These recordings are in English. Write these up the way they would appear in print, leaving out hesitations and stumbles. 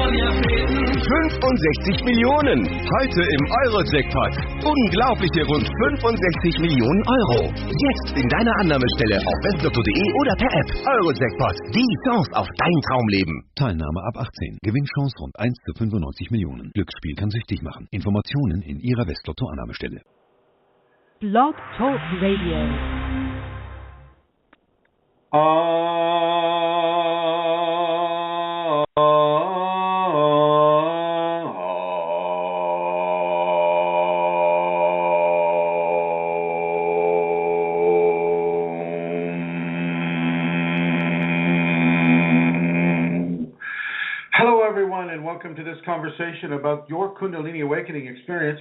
65 Millionen. Heute im Euro-Jackpot. Unglaubliche rund 65 Millionen Euro. Jetzt in deiner Annahmestelle auf westlotto.de oder per App. Euro-Jackpot. Die Chance auf dein Traumleben. Teilnahme ab 18. Gewinnchance rund 1 zu 95 Millionen. Glücksspiel kann süchtig machen. Informationen in Ihrer Westlotto-Annahmestelle. Blog Talk Radio. Hello everyone, and welcome to this conversation about your Kundalini Awakening experience.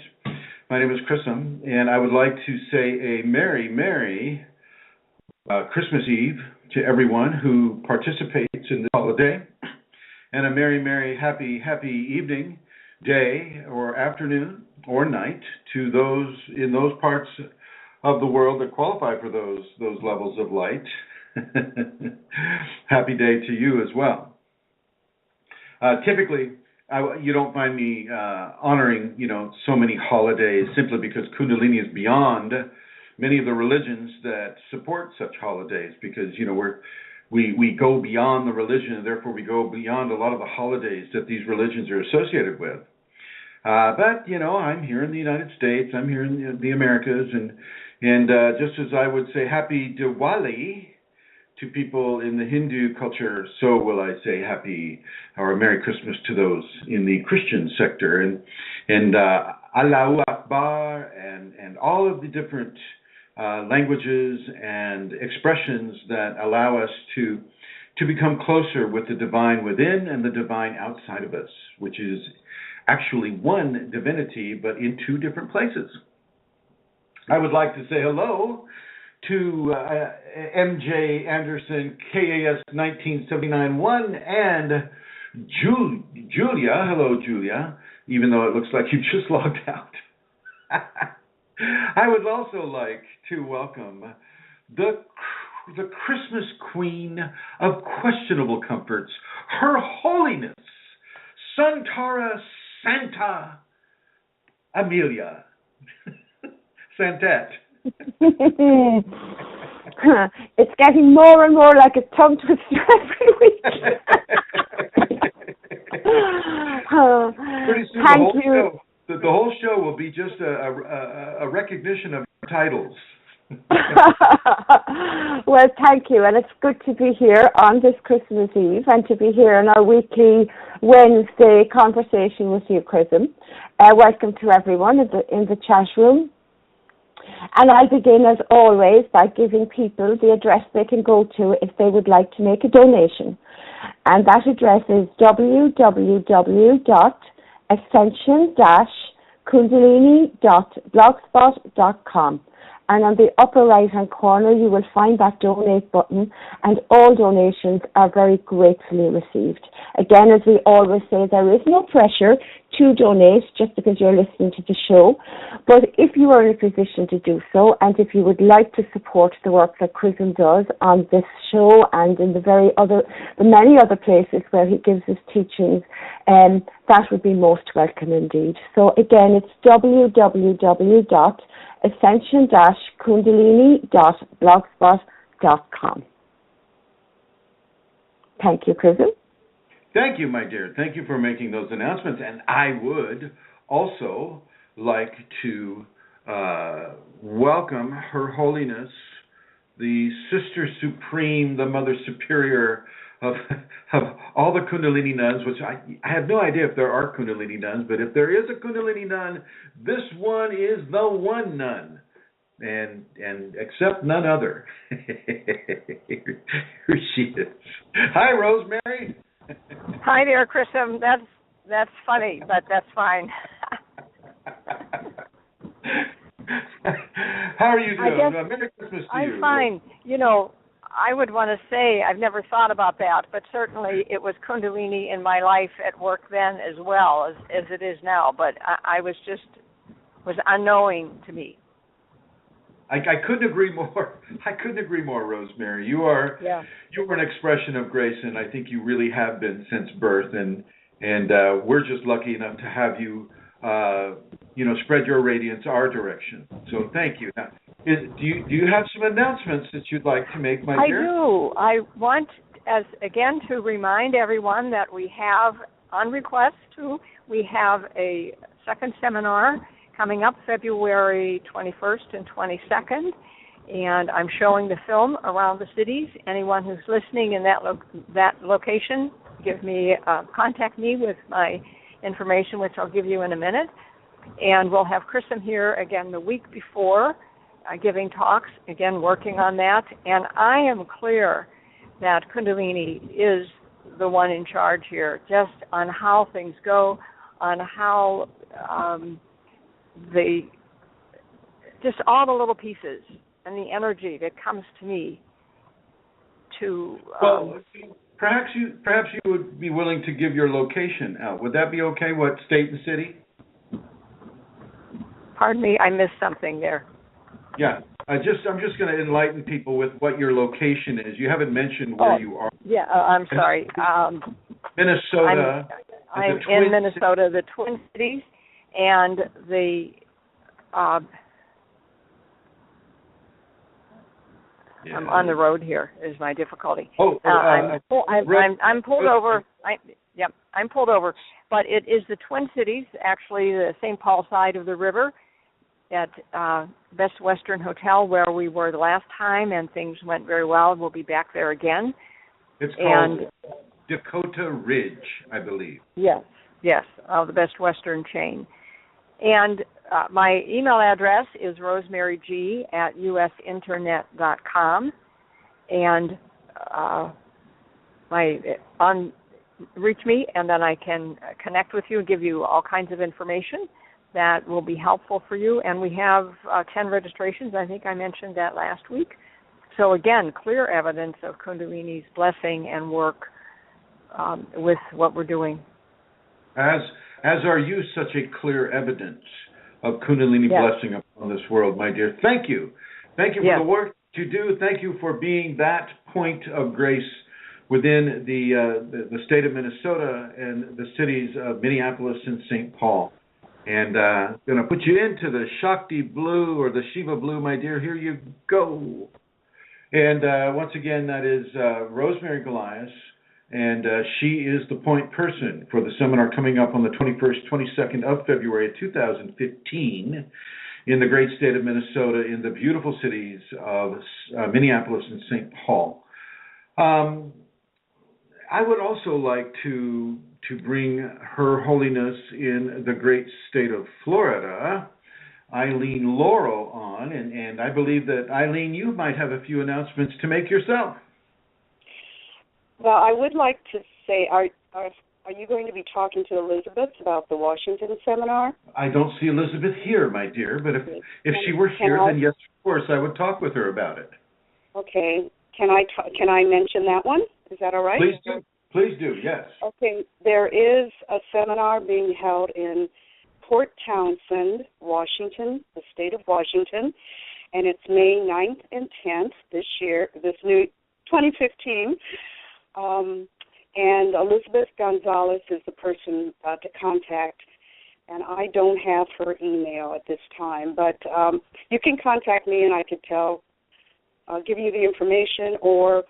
My name is Chrism, and I would like to say a merry Christmas Eve to everyone who participates in this holiday, and a merry happy evening, day, or afternoon, or night to those in those parts of the world that qualify for those levels of light. Happy day to you as well. Typically, you don't find me honoring, so many holidays simply because Kundalini is beyond many of the religions that support such holidays, because we go beyond the religion, and therefore we go beyond a lot of the holidays that these religions are associated with. But I'm here in the United States, I'm here in the Americas, and just as I would say Happy Diwali to people in the Hindu culture, so will I say happy or Merry Christmas to those in the Christian sector, and Allahu Akbar, and all of the different languages and expressions that allow us to become closer with the divine within and the divine outside of us, which is actually one divinity but in two different places. I would like to say hello to MJ Anderson, KAS 1979-1, and Julia. Hello, Julia, even though it looks like you just logged out. I would also like to welcome the Christmas Queen of questionable comforts, Her Holiness, Santara Santa Amelia Santet. It's getting more and more like a tongue twister every week. Pretty soon the whole show will be just a recognition of titles. Well, thank you, and it's good to be here on this Christmas Eve and to be here in our weekly Wednesday conversation with you, Chrism. Welcome to everyone in the chat room. And I begin, as always, by giving people the address they can go to if they would like to make a donation. And that address is www.ascension-kundalini.blogspot.com. And on the upper right-hand corner, you will find that donate button, and all donations are very gratefully received. Again, as we always say, there is no pressure to donate just because you're listening to the show. But if you are in a position to do so, and if you would like to support the work that Chrism does on this show and in the many other places where he gives his teachings, that would be most welcome indeed. So again, it's www.ascension-kundalini.blogspot.com. Thank you, Chrism. Thank you, my dear. Thank you for making those announcements. And I would also like to welcome Her Holiness, the Sister Supreme, the Mother Superior of all the Kundalini nuns, which I have no idea if there are Kundalini nuns, but if there is a Kundalini nun, this one is the one nun, and except none other. Here she is. Hi, Rosemary. Hi there, Chrism. That's funny, but that's fine. How are you doing? Merry Christmas to you. I'm fine. I would want to say I've never thought about that, but certainly it was Kundalini in my life at work then as well as it is now. But I was unknowing to me. I couldn't agree more. Rosemary. You are an expression of grace, and I think you really have been since birth. And And we're just lucky enough to have you, spread your radiance our direction. So thank you. Now, do you have some announcements that you'd like to make, my dear? I do. I want, to remind everyone that we have, on request too, we have a second seminar coming up February 21st and 22nd. And I'm showing the film around the cities. Anyone who's listening in that location, contact me with my information, which I'll give you in a minute. And we'll have Chrism here again the week before, giving talks, again working on that. And I am clear that Kundalini is the one in charge here, just on how things go, on how just all the little pieces and the energy that comes to me to... Perhaps you would be willing to give your location out. Would that be okay? What state and city? Pardon me, I missed something there. Yeah, I'm just going to enlighten people with what your location is. You haven't mentioned where you are. Yeah, I'm sorry. Minnesota. I'm in Minnesota, the Twin Cities, and the... Yeah. I'm on the road here is my difficulty. I'm pulled over. I'm pulled over. But it is the Twin Cities, actually the St. Paul side of the river at Best Western Hotel where we were the last time, and things went very well. We'll be back there again. It's called Dakota Ridge, I believe. Yes, the Best Western chain. And my email address is rosemaryg@usinternet.com, and reach me, and then I can connect with you and give you all kinds of information that will be helpful for you. And we have 10 registrations. I think I mentioned that last week. So again, clear evidence of Kundalini's blessing and work with what we're doing. As are you, such a clear evidence of Kundalini blessing upon this world, my dear. Thank you. Thank you for the work you do. Thank you for being that point of grace within the state of Minnesota and the cities of Minneapolis and St. Paul. And going to put you into the Shakti blue or the Shiva blue, my dear. Here you go. And once again, that is Rosemary Goliath. And she is the point person for the seminar coming up on the 21st, 22nd of February 2015 in the great state of Minnesota in the beautiful cities of Minneapolis and St. Paul. I would also like to bring Her Holiness in the great state of Florida, Eileen Laurel, on. And I believe that, Eileen, you might have a few announcements to make yourself. Well, I would like to say, are you going to be talking to Elizabeth about the Washington seminar? I don't see Elizabeth here, my dear, but if she were here, then yes, of course, I would talk with her about it. Okay. Can I mention that one? Is that all right? Please do, yes. Okay. There is a seminar being held in Port Townsend, Washington, the state of Washington, and it's May 9th and 10th this new 2015. And Elizabeth Gonzalez is the person to contact, and I don't have her email at this time, but you can contact me and I could give you the information, or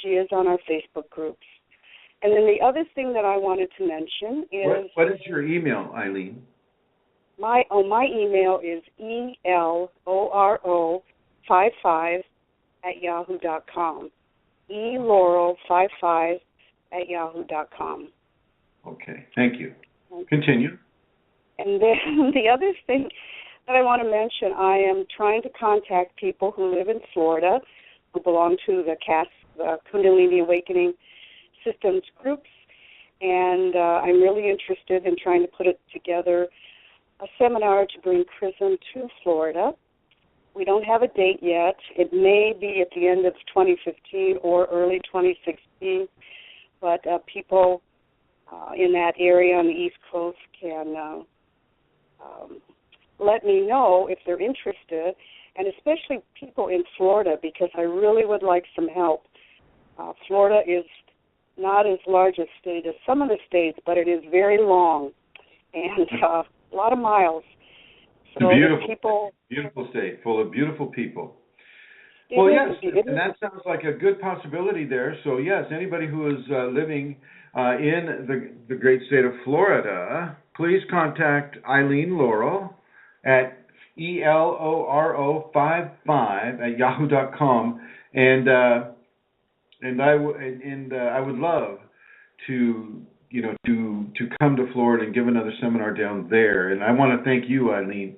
she is on our Facebook groups. And then the other thing that I wanted to mention is... What is your email, Eileen? My email is eloro55@yahoo.com. eloro55@yahoo.com. Okay, thank you. Continue. And then the other thing that I want to mention, I am trying to contact people who live in Florida who belong to the Kundalini Awakening systems groups, and I'm really interested in trying to put it together a seminar to bring Chrism to Florida. We don't have a date yet. It may be at the end of 2015 or early 2016, but people in that area on the East Coast can let me know if they're interested, and especially people in Florida, because I really would like some help. Florida is not as large a state as some of the states, but it is very long and a lot of miles. So beautiful state, full of beautiful people. Well, yes, and that sounds like a good possibility there. So, yes, anybody who is living in the great state of Florida, please contact Eileen Laurel at eloro55@yahoo.com, and I would love to come to Florida and give another seminar down there. And I want to thank you, Eileen,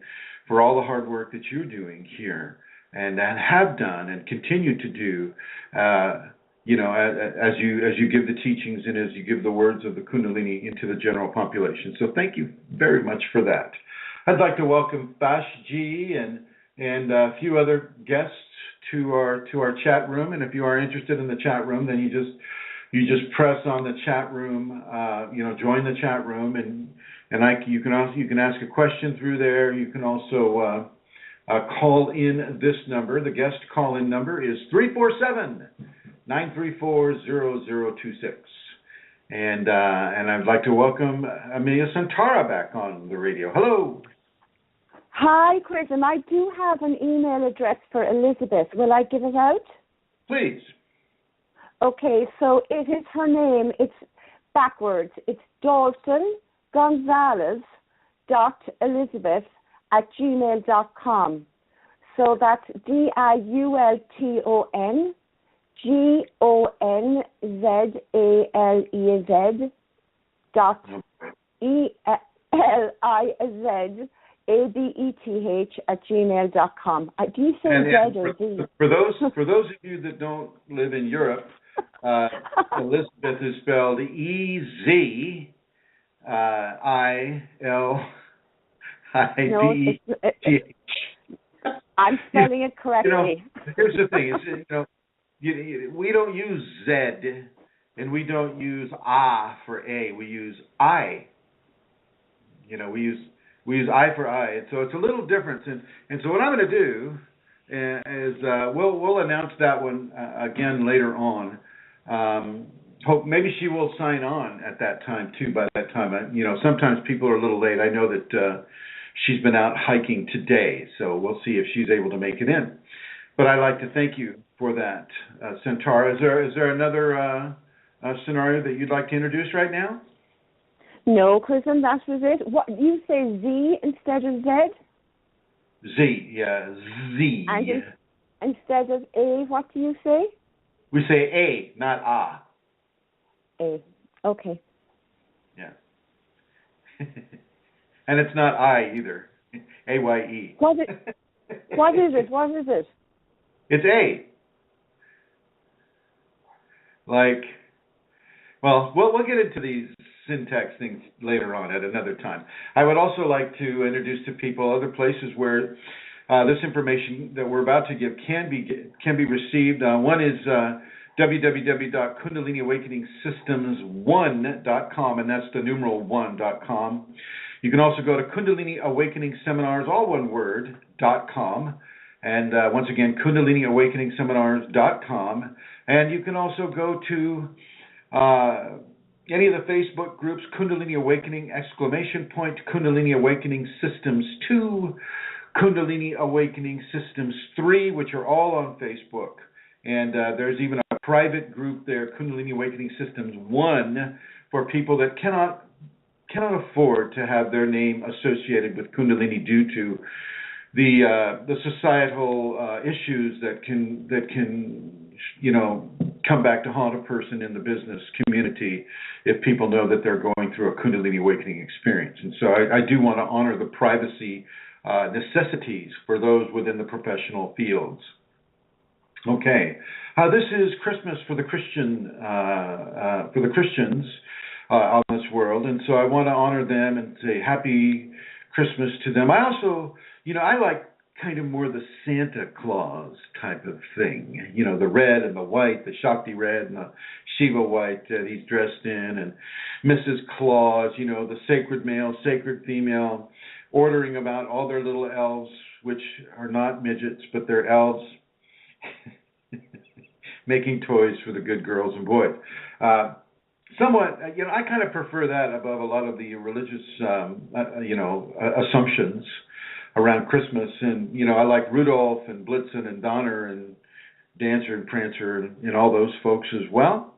for all the hard work that you're doing here and have done and continue to do. As you give the teachings and as you give the words of the Kundalini into the general population. So thank you very much for that. I'd like to welcome Bash G and a few other guests to our chat room. And if you are interested in the chat room, then you just press on the chat room, join the chat room, and you can ask a question through there. You can also call in this number. The guest call-in number is 347-934-0026. And I'd like to welcome Amelia Santara back on the radio. Hello. Hi, Chrism. I do have an email address for Elizabeth. Will I give it out? Please. Okay, so it is her name. It's backwards. It's DaltonGonzalez.Elizabeth@gmail.com. So that's DIULTONGZALIZABETH@gmail.com. Do you say Z or Z? For those of you that don't live in Europe, Elizabeth is spelled EZILIBETH. I'm spelling it correctly. Here's the thing: we don't use Z, and we don't use for A. We use I. We use I for I, and so it's a little different. And so what I'm going to do is we'll announce that one again later on. Hope maybe she will sign on at that time too. By that time, sometimes people are a little late. I know that she's been out hiking today, so we'll see if she's able to make it in. But I'd like to thank you for that, Santara. Is there another scenario that you'd like to introduce right now? No, Chrism, that was it. What you say, Z instead of Z? Z, yeah, Z. And instead of A, what do you say? We say A, not A. A. Okay. Yeah. And it's not I either. AYE. What is it? What is it? It's A. We'll get into these syntax things later on at another time. I would also like to introduce to people other places where this information that we're about to give can be received. One is www.KundaliniAwakeningSystems1.com, and that's the numeral 1.com. You can also go to Kundalini Awakening Seminars, all one word, .com. And once again, KundaliniAwakeningSeminars.com. And you can also go to any of the Facebook groups, Kundalini Awakening, ! Kundalini Awakening Systems 2, Kundalini Awakening Systems 3, which are all on Facebook. And there's even a private group there, Kundalini Awakening Systems 1, for people that cannot afford to have their name associated with Kundalini due to the societal issues that can come back to haunt a person in the business community if people know that they're going through a Kundalini Awakening experience. And so I do want to honor the privacy necessities for those within the professional fields. Okay, this is Christmas for the Christians on this world, and so I want to honor them and say Happy Christmas to them. I also, I like kind of more the Santa Claus type of thing, the red and the white, the Shakti red and the Shiva white that he's dressed in, and Mrs. Claus, the sacred male, sacred female, ordering about all their little elves, which are not midgets, but they're elves, making toys for the good girls and boys. somewhat, I kind of prefer that above a lot of the religious, assumptions around Christmas. And, I like Rudolph and Blitzen and Donner and Dancer and Prancer and all those folks as well.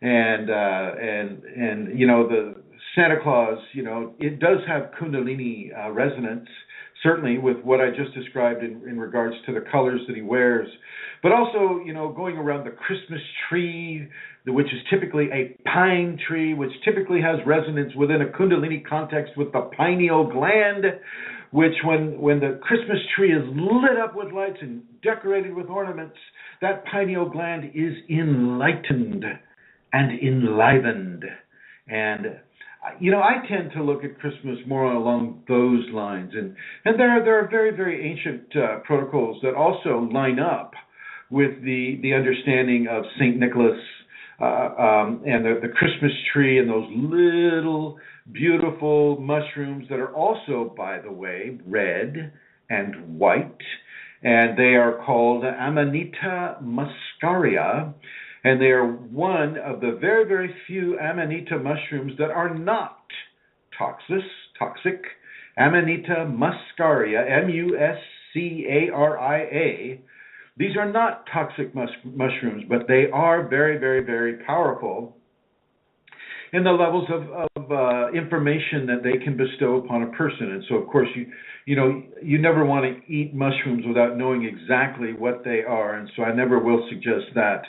And the Santa Claus, it does have Kundalini resonance, certainly with what I just described in regards to the colors that he wears. But also, going around the Christmas tree, which is typically a pine tree, which typically has resonance within a Kundalini context with the pineal gland, which when the Christmas tree is lit up with lights and decorated with ornaments, that pineal gland is enlightened and enlivened. And I tend to look at Christmas more along those lines, and there are very, very ancient protocols that also line up with the understanding of Saint Nicholas and the Christmas tree and those little beautiful mushrooms that are also, by the way, red and white, and they are called Amanita muscaria. And they are one of the very, very few Amanita mushrooms that are not toxic. Amanita muscaria, muscaria. These are not toxic mushrooms, but they are very, very, very powerful in the levels of information that they can bestow upon a person. And so, of course, you never want to eat mushrooms without knowing exactly what they are. And so I never will suggest that.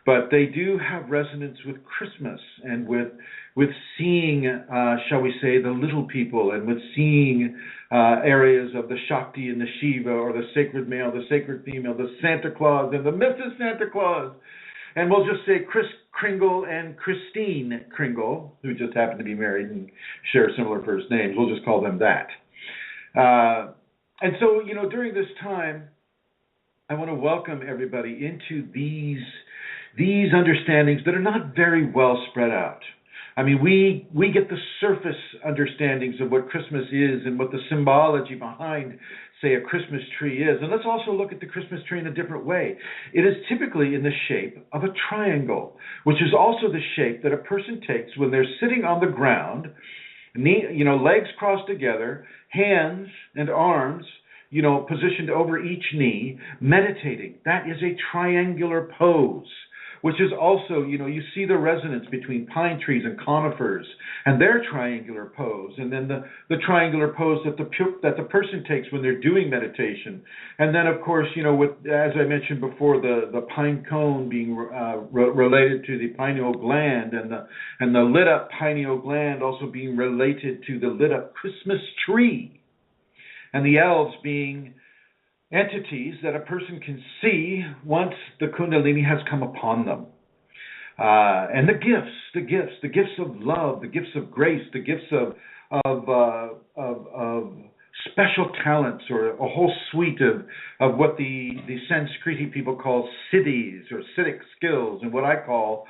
But they do have resonance with Christmas and with seeing, shall we say, the little people, and with seeing areas of the Shakti and the Shiva, or the sacred male, the sacred female, the Santa Claus and the Mrs. Santa Claus. And we'll just say Kris Kringle and Christine Kringle, who just happen to be married and share similar first names. We'll just call them that. And so, during this time, I want to welcome everybody into these understandings that are not very well spread out. I mean, we get the surface understandings of what Christmas is and what the symbology behind, say, a Christmas tree is. And let's also look at the Christmas tree in a different way. It is typically in the shape of a triangle, which is also the shape that a person takes when they're sitting on the ground, legs crossed together, hands and arms, positioned over each knee, meditating. That is a triangular pose, which is also, you see the resonance between pine trees and conifers and their triangular pose, and then the triangular pose that the person takes when they're doing meditation. And then, of course, with, as I mentioned before, the pine cone being related to the pineal gland, and the lit up pineal gland also being related to the lit up Christmas tree, and the elves being entities that a person can see once the Kundalini has come upon them. And the gifts of love, the gifts of grace, the gifts of special talents, or a whole suite of what the Sanskriti people call siddhis, or siddhic skills, and what I call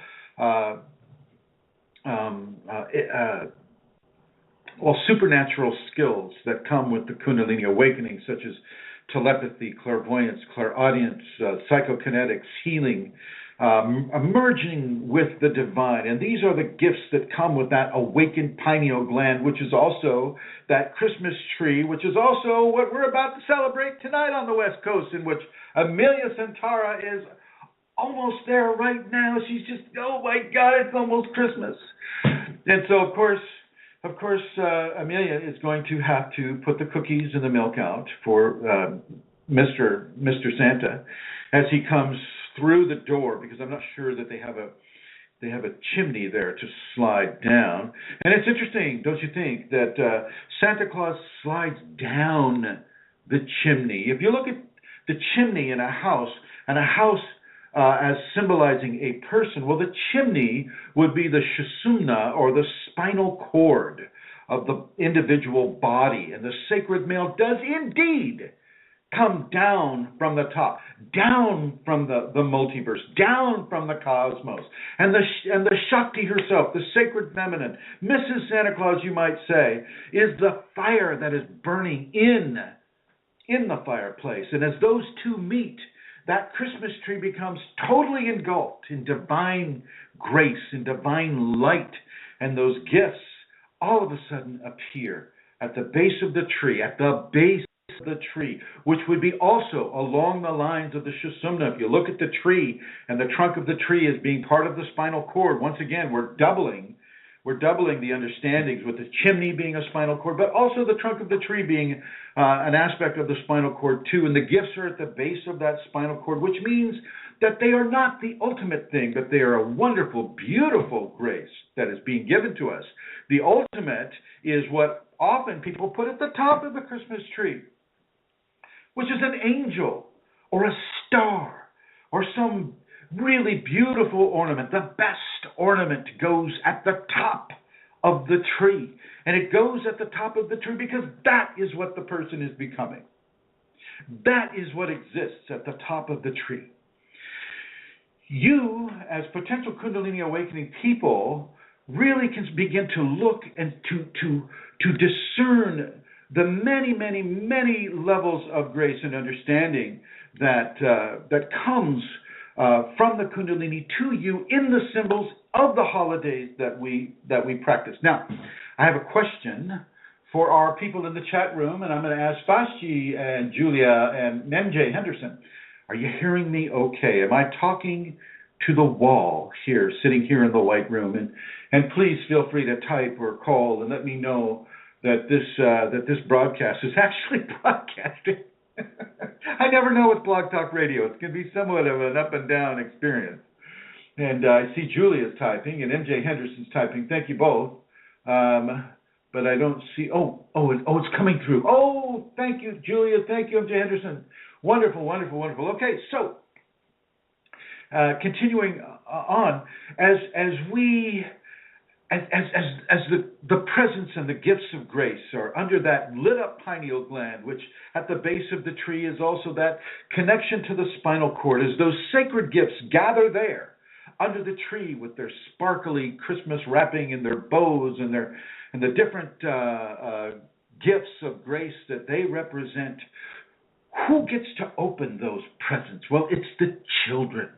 supernatural skills that come with the Kundalini Awakening, such as telepathy, clairvoyance, clairaudience, psychokinetics, healing, merging with the divine. And these are the gifts that come with that awakened pineal gland, which is also that Christmas tree, which is also what we're about to celebrate tonight on the West Coast, in which Amelia Santara is almost there right now. She's just, oh my God, it's almost Christmas. And so, of course, Amelia is going to have to put the cookies and the milk out for Mr. Santa as he comes through the door, because I'm not sure that they have a chimney there to slide down. And it's interesting, don't you think, that Santa Claus slides down the chimney. If you look at the chimney in a house, and a house as symbolizing a person, well, the chimney would be the Sushumna, or the spinal cord of the individual body. And the sacred male does indeed come down from the top, down from the multiverse, down from the cosmos. And the Shakti herself, the sacred feminine, Mrs. Santa Claus, you might say, is the fire that is burning in the fireplace. And as those two meet, that Christmas tree becomes totally engulfed in divine grace, in divine light, and those gifts all of a sudden appear at the base of the tree, the tree, which would be also along the lines of the Shusumna. If you look at the tree and the trunk of the tree as being part of the spinal cord, once again, we're doubling the understandings, with the chimney being a spinal cord, but also the trunk of the tree being an aspect of the spinal cord too. And the gifts are at the base of that spinal cord, which means that they are not the ultimate thing, but they are a wonderful, beautiful grace that is being given to us. The ultimate is what often people put at the top of the Christmas tree, which is an angel or a star or some really beautiful ornament. The best ornament goes at the top of the tree. And it goes at the top of the tree because that is what the person is becoming. That is what exists at the top of the tree. You, as potential Kundalini Awakening people, really can begin to look and to discern the many, many, many levels of grace and understanding that comes from the Kundalini to you in the symbols of the holidays that we practice. Now, I have a question for our people in the chat room, and I'm going to ask Vashi and Julia and MJ Henderson. Are you hearing me okay? Am I talking to the wall here, sitting here in the white room? And please feel free to type or call and let me know that this broadcast is actually broadcasting. I never know with Blog Talk Radio. It can be somewhat of an up and down experience. And I see Julia's typing and MJ Henderson's typing. Thank you both. But I don't see. It's coming through. Oh, thank you, Julia. Thank you, MJ Henderson. Wonderful, wonderful, wonderful. Okay, so continuing on, as the presence and the gifts of grace are under that lit up pineal gland, which at the base of the tree is also that connection to the spinal cord, as those sacred gifts gather there under the tree with their sparkly Christmas wrapping and their bows and the different gifts of grace that they represent, who gets to open those presents? Well, it's the children.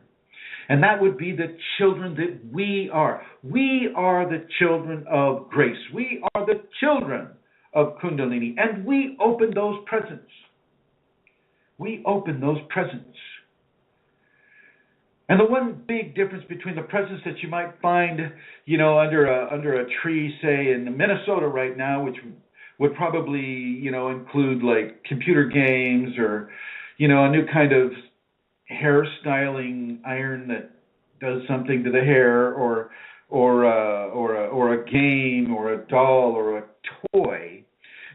And that would be the children that we are. We are the children of grace. We are the children of Kundalini. And we open those presents. We open those presents. And the one big difference between the presents that you might find, under a tree, say in Minnesota right now, which would probably, include like computer games or, a new kind of hair styling iron that does something to the hair, or a game, or a doll, or a toy.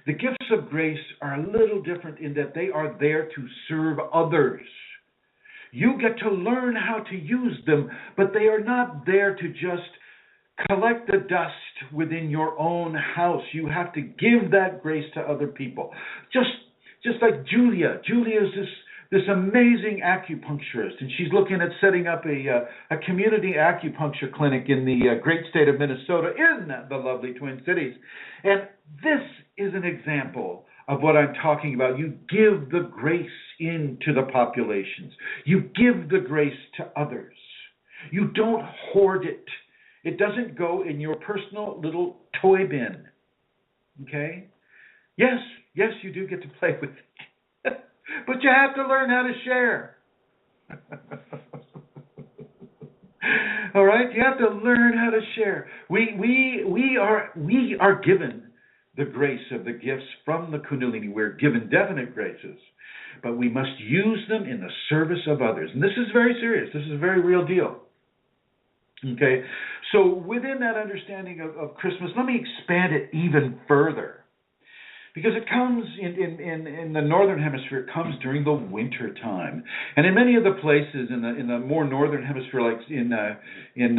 The gifts of grace are a little different in that they are there to serve others. You get to learn how to use them, but they are not there to just collect the dust within your own house. You have to give that grace to other people. Just like Julia. Julia is this amazing acupuncturist, and she's looking at setting up a community acupuncture clinic in the great state of Minnesota, in the lovely Twin Cities. And this is an example of what I'm talking about. You give the grace into the populations. You give the grace to others. You don't hoard it. It doesn't go in your personal little toy bin. Okay? Yes, you do get to play with it. But you have to learn how to share. All right? You have to learn how to share. We are given the grace of the gifts from the Kundalini. We're given definite graces, but we must use them in the service of others. And this is very serious. This is a very real deal. Okay? So within that understanding of Christmas, let me expand it even further. Because it comes in the northern hemisphere, it comes during the winter time, and in many of the places in the more northern hemisphere, like in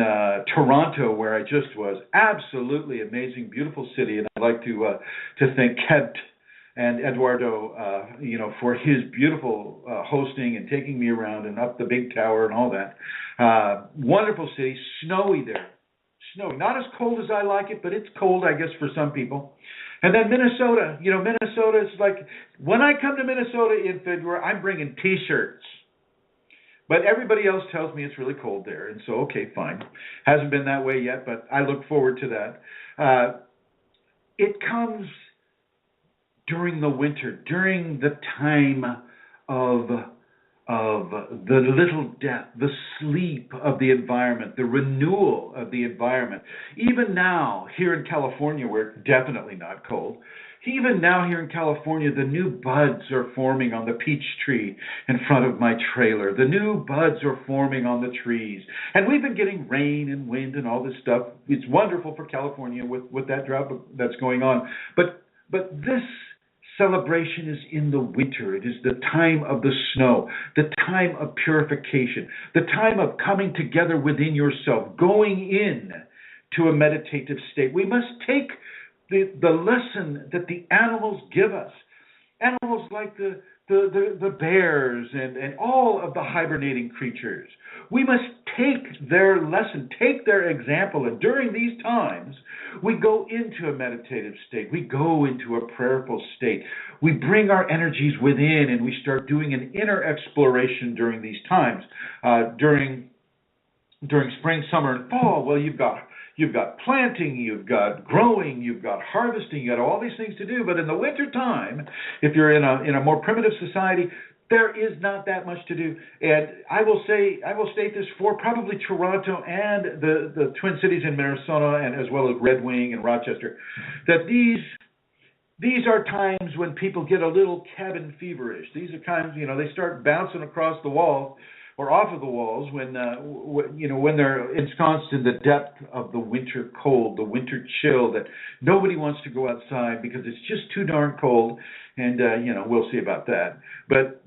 Toronto, where I just was, absolutely amazing, beautiful city, and I'd like to thank Kent and Eduardo, for his beautiful hosting and taking me around and up the big tower and all that. Wonderful city, snowy there, snowy, not as cold as I like it, but it's cold, I guess, for some people. And then Minnesota, Minnesota is like, when I come to Minnesota in February, I'm bringing T-shirts. But everybody else tells me it's really cold there, and so, okay, fine. Hasn't been that way yet, but I look forward to that. It comes during the winter, during the time of the little death, the sleep of the environment, the renewal of the environment. Even now, here in California, where it's definitely not cold, even now here in California, the new buds are forming on the peach tree in front of my trailer. The new buds are forming on the trees. And we've been getting rain and wind and all this stuff. It's wonderful for California with that drought that's going on. But this celebration is in the winter. It is the time of the snow, the time of purification, the time of coming together within yourself, going in to a meditative state. We must take the lesson that the animals give us. Animals like the bears and all of the hibernating creatures. We must take their lesson, take their example, and during these times, we go into a meditative state. We go into a prayerful state. We bring our energies within, and we start doing an inner exploration during these times. During spring, summer, and fall, well, you've got planting, you've got growing, you've got harvesting, you got all these things to do. But in the winter time, if you're in a more primitive society, there is not that much to do. And I will state this for probably Toronto and the Twin Cities in Minnesota, and as well as Red Wing and Rochester, that these are times when people get a little cabin feverish. These are times, they start bouncing across the walls or off of the walls when they're ensconced in the depth of the winter cold, the winter chill, that nobody wants to go outside because it's just too darn cold, and we'll see about that. But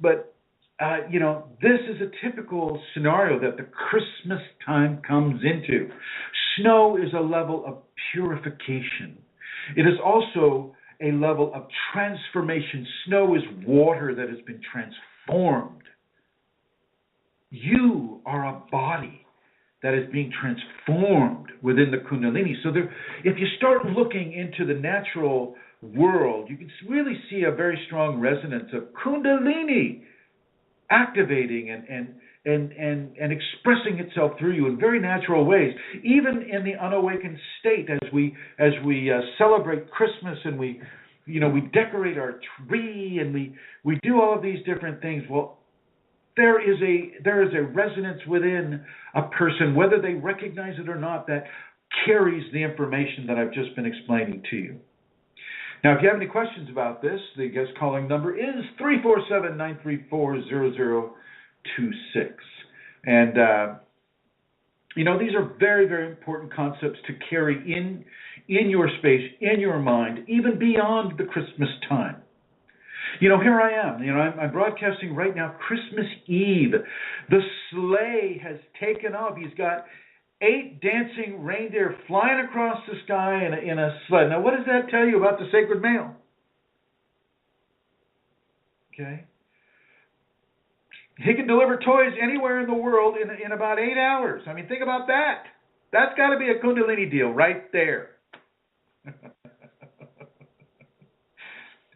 this is a typical scenario that the Christmas time comes into. Snow is a level of purification. It is also a level of transformation. Snow is water that has been transformed. You are a body that is being transformed within the Kundalini. So if you start looking into the natural world, you can really see a very strong resonance of Kundalini activating and expressing itself through you in very natural ways, even in the unawakened state, as we celebrate Christmas and we decorate our tree and we do all of these different things. Well, there is a resonance within a person, whether they recognize it or not, that carries the information that I've just been explaining to you. Now, if you have any questions about this, the guest calling number is 347-934-0026. And, these are very, very important concepts to carry in your space, in your mind, even beyond the Christmas time. Here I am. I'm broadcasting right now, Christmas Eve. The sleigh has taken off. He's got 8 dancing reindeer flying across the sky in a sled. Now, what does that tell you about the sacred male? Okay. He can deliver toys anywhere in the world in about 8 hours. I mean, think about that. That's got to be a Kundalini deal right there.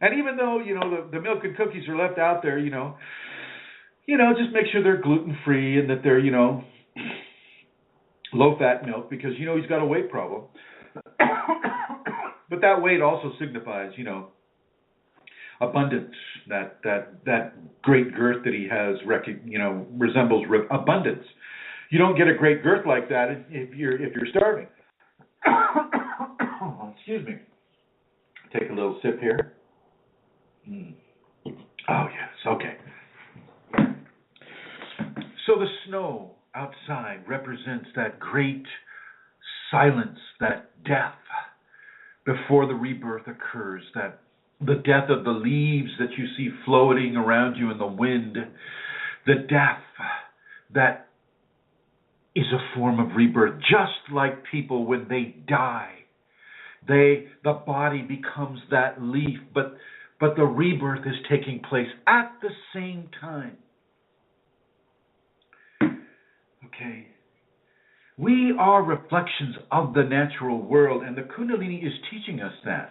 And even though, the milk and cookies are left out there, just make sure they're gluten-free and that they're, low-fat milk, because, he's got a weight problem. But that weight also signifies, abundance. That great girth that he has, resembles abundance. You don't get a great girth like that if you're starving. Excuse me. Take a little sip here. Oh, yes, okay. So the snow outside represents that great silence, that death before the rebirth occurs, that the death of the leaves that you see floating around you in the wind, the death that is a form of rebirth, just like people when they die. The body becomes that leaf, but the rebirth is taking place at the same time. Okay. We are reflections of the natural world, and the Kundalini is teaching us that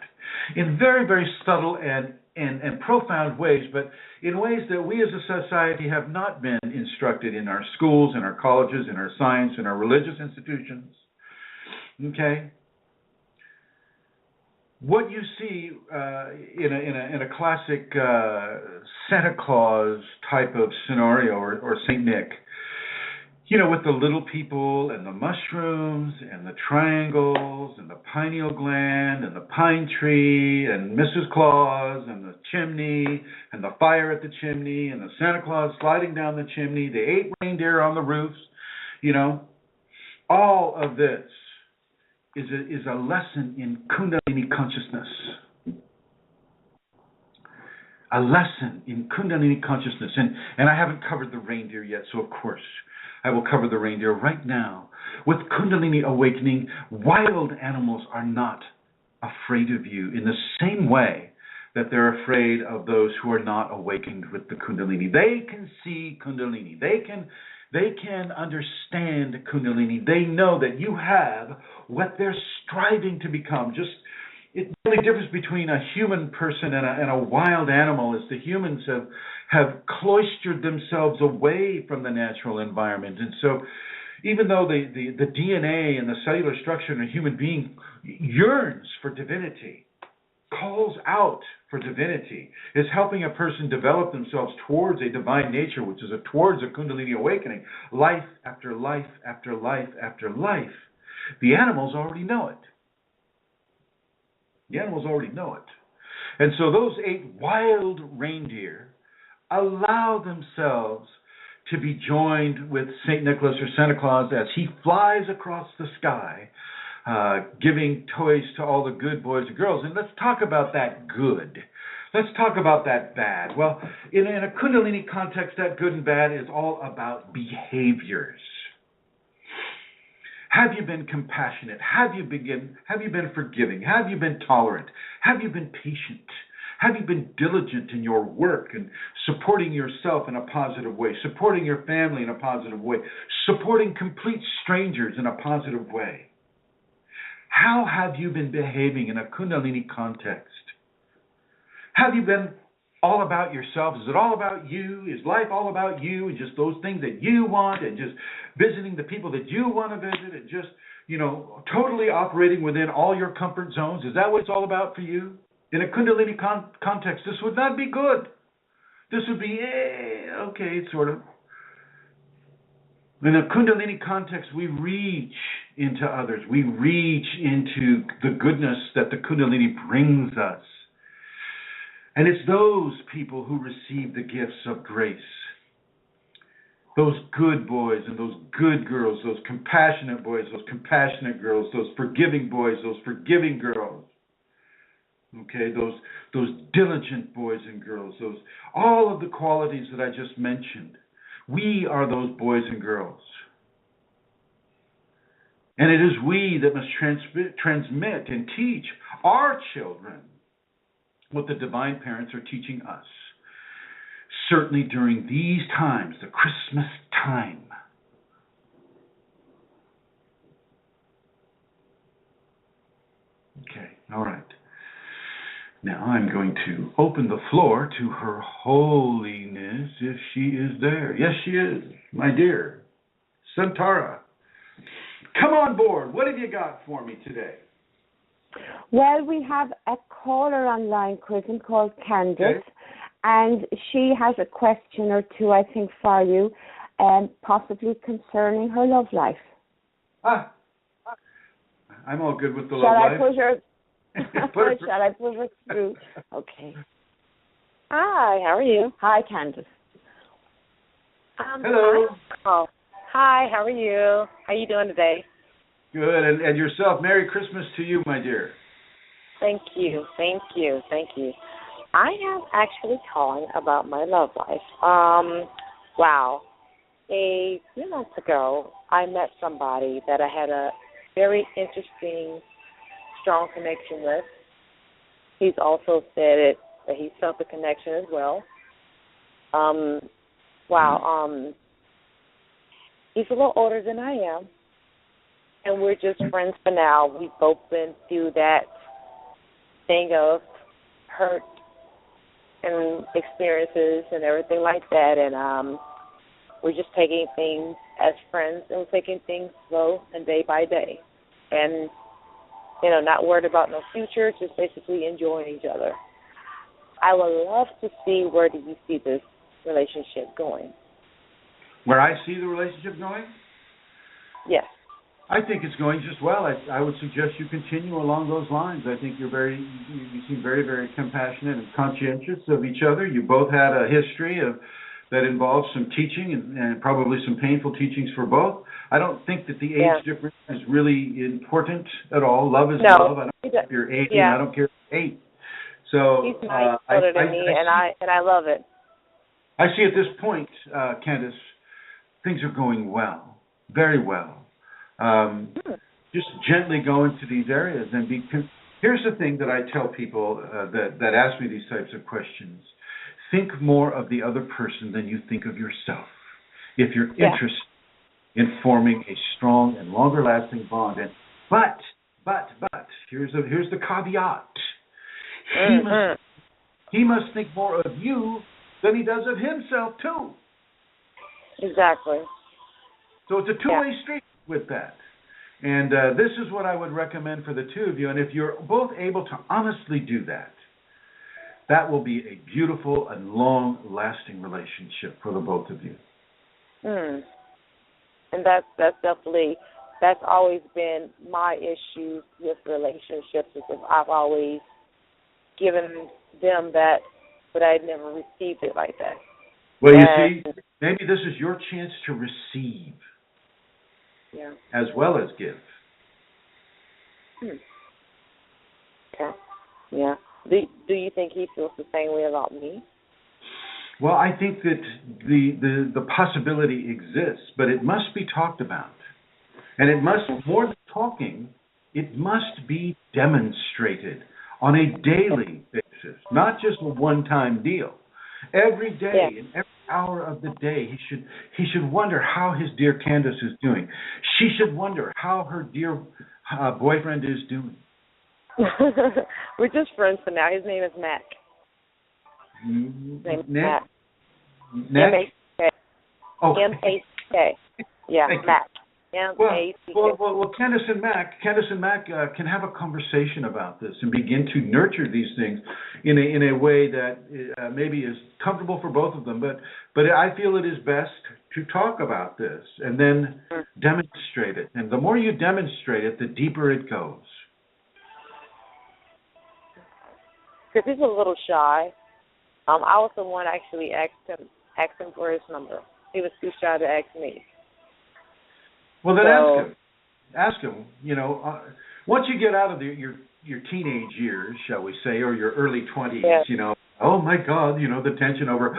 in very, very subtle and and profound ways, but in ways that we as a society have not been instructed in our schools, in our colleges, in our science, in our religious institutions. Okay? What you see in a classic Santa Claus type of scenario, or Saint Nick, with the little people and the mushrooms and the triangles and the pineal gland and the pine tree and Mrs. Claus and the chimney and the fire at the chimney and the Santa Claus sliding down the chimney, the 8 reindeer on the roofs, all of this is a lesson in Kundalini consciousness. A lesson in Kundalini consciousness. And I haven't covered the reindeer yet, so of course I will cover the reindeer right now. With Kundalini Awakening, wild animals are not afraid of you in the same way that they're afraid of those who are not awakened with the Kundalini. They can see Kundalini. They can understand Kundalini. They know that you have what they're striving to become. The only difference between a human person and a wild animal is the humans have cloistered themselves away from the natural environment. And so even though the DNA and the cellular structure in a human being yearns for divinity, calls out for divinity, is helping a person develop themselves towards a divine nature, which is towards a Kundalini awakening, life after life after life after life, the animals already know it. The animals already know it. And so those 8 wild reindeer allow themselves to be joined with St. Nicholas or Santa Claus as he flies across the sky, giving toys to all the good boys and girls. And let's talk about that good. Let's talk about that bad. Well, in a Kundalini context, that good and bad is all about behaviors. Have you been compassionate? Have you been forgiving? Have you been tolerant? Have you been patient? Have you been diligent in your work and supporting yourself in a positive way, supporting your family in a positive way, supporting complete strangers in a positive way? How have you been behaving in a Kundalini context? Have you been all about yourself? Is it all about you? Is life all about you and just those things that you want and just visiting the people that you want to visit and just, totally operating within all your comfort zones? Is that what it's all about for you? In a Kundalini context, this would not be good. This would be, okay, sort of. In a Kundalini context, we reach into others. We reach into the goodness that the Kundalini brings us. And it's those people who receive the gifts of grace. Those good boys and those good girls, those compassionate boys, those compassionate girls, those forgiving boys, those forgiving girls. Okay, those diligent boys and girls, all of the qualities that I just mentioned. We are those boys and girls. And it is we that must transmit and teach our children what the divine parents are teaching us. Certainly during these times, the Christmas time. Okay, all right. Now I'm going to open the floor to Her Holiness, if she is there. Yes, she is, my dear. Santara, come on board. What have you got for me today? Well, we have a caller online, Chrism, called Candice, okay. And she has a question or two, I think, for you, possibly concerning her love life. I'm all good with the love life. Shall I put her through? Okay. Hi, how are you? Hi, Candice. Hello. Hi, how are you? How are you doing today? Good, and yourself. Merry Christmas to you, my dear. Thank you. I am actually calling about my love life. Wow. A few months ago, I met somebody that I had a very interesting, strong connection with. He's also said that he felt the connection as well. He's a little older than I am, and we're just friends for now. We've both been through that thing of hurt and experiences and everything like that. And we're just taking things as friends, and we're taking things slow and day by day. And, not worried about no future, just basically enjoying each other. I would love to see, where do you see this relationship going? Where I see the relationship going? Yes. I think it's going just well. I would suggest you continue along those lines. I think you seem very, very compassionate and conscientious of each other. You both had a history that involves some teaching and probably some painful teachings for both. I don't think that the age difference is really important at all. Love is love. I don't care if you're 80, and I don't care if you're 8. So he's much older than me, and I love it. I see at this point, Candace, things are going well, very well. Just gently go into these areas, and here's the thing that I tell people that ask me these types of questions. Think more of the other person than you think of yourself. If you're interested in forming a strong and longer-lasting bond, but here's the caveat. He must think more of you than he does of himself too. Exactly. So it's a two-way street with that. And this is what I would recommend for the two of you. And if you're both able to honestly do that, that will be a beautiful and long-lasting relationship for the both of you. And that's always been my issue with relationships, is that I've always given them that, but I never received it like that. Well, you see, maybe this is your chance to receive as well as give. Okay. Yeah. Do you think he feels the same way about me? Well, I think that the possibility exists, but it must be talked about. And it must, more than talking, it must be demonstrated on a daily basis, not just a one-time deal. Every day, in every hour of the day, he should wonder how his dear Candace is doing. She should wonder how her dear boyfriend is doing. We're just friends for now. His name is Mac. Mac? M-A-C-K. Oh. M-A-C-K. Yeah, Mac. M-A-C-K. Well, Candace and Mac can have a conversation about this and begin to nurture these things in a way that maybe is comfortable for both of them. But I feel it is best to talk about this and then demonstrate it. And the more you demonstrate it, the deeper it goes. Because he's a little shy. I was the one actually asked him for his number. He was too shy to ask me. Well, then ask him. Once you get out of your teenage years, shall we say, or your early 20s, oh my God, the tension over,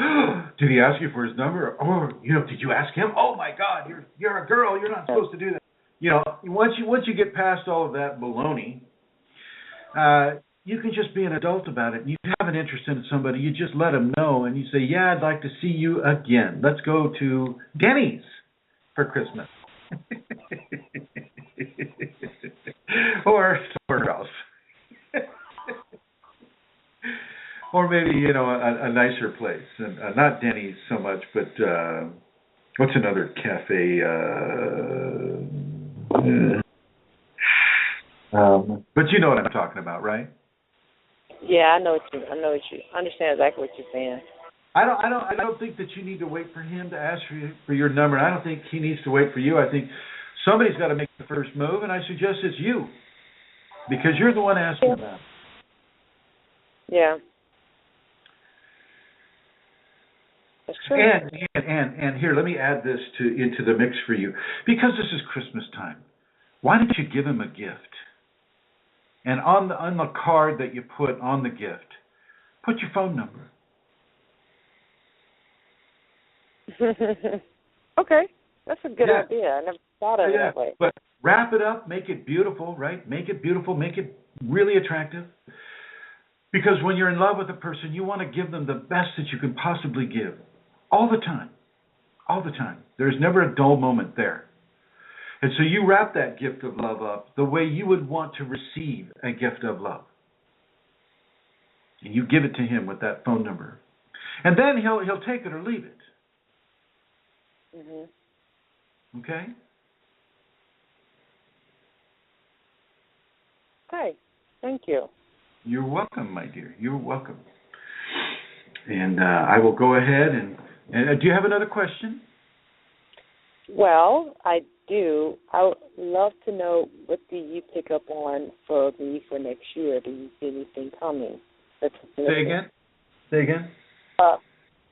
did he ask you for his number? Or, did you ask him? Oh my God, you're a girl, you're not supposed to do that. Once you get past all of that baloney, you can just be an adult about it. You have an interest in somebody, you just let them know, and you say, yeah, I'd like to see you again. Let's go to Denny's for Christmas. Or somewhere else. Or maybe, a nicer place. And not Denny's so much, but what's another cafe? But you know what I'm talking about, right? Yeah, I know what you understand exactly what you're saying. I don't think that you need to wait for him to ask for your number. I don't think he needs to wait for you. I think somebody's got to make the first move, and I suggest it's you, because you're the one asking about it. Yeah. That's true. And here, let me add this into the mix for you, because this is Christmas time. Why don't you give him a gift? And on the card that you put on the gift, put your phone number. Okay, that's a good idea. I never thought of it that way. But wrap it up, make it beautiful, right? Make it beautiful, make it really attractive. Because when you're in love with a person, you want to give them the best that you can possibly give. All the time. All the time. There's never a dull moment there. And so you wrap that gift of love up the way you would want to receive a gift of love. And you give it to him with that phone number. And then he'll take it or leave it. Mm-hmm. Okay? Okay. Thank you. You're welcome, my dear. You're welcome. And I will go ahead and do you have another question? Well, I do. I would love to know, what do you pick up on for me for next year? Do you see anything coming? Say again?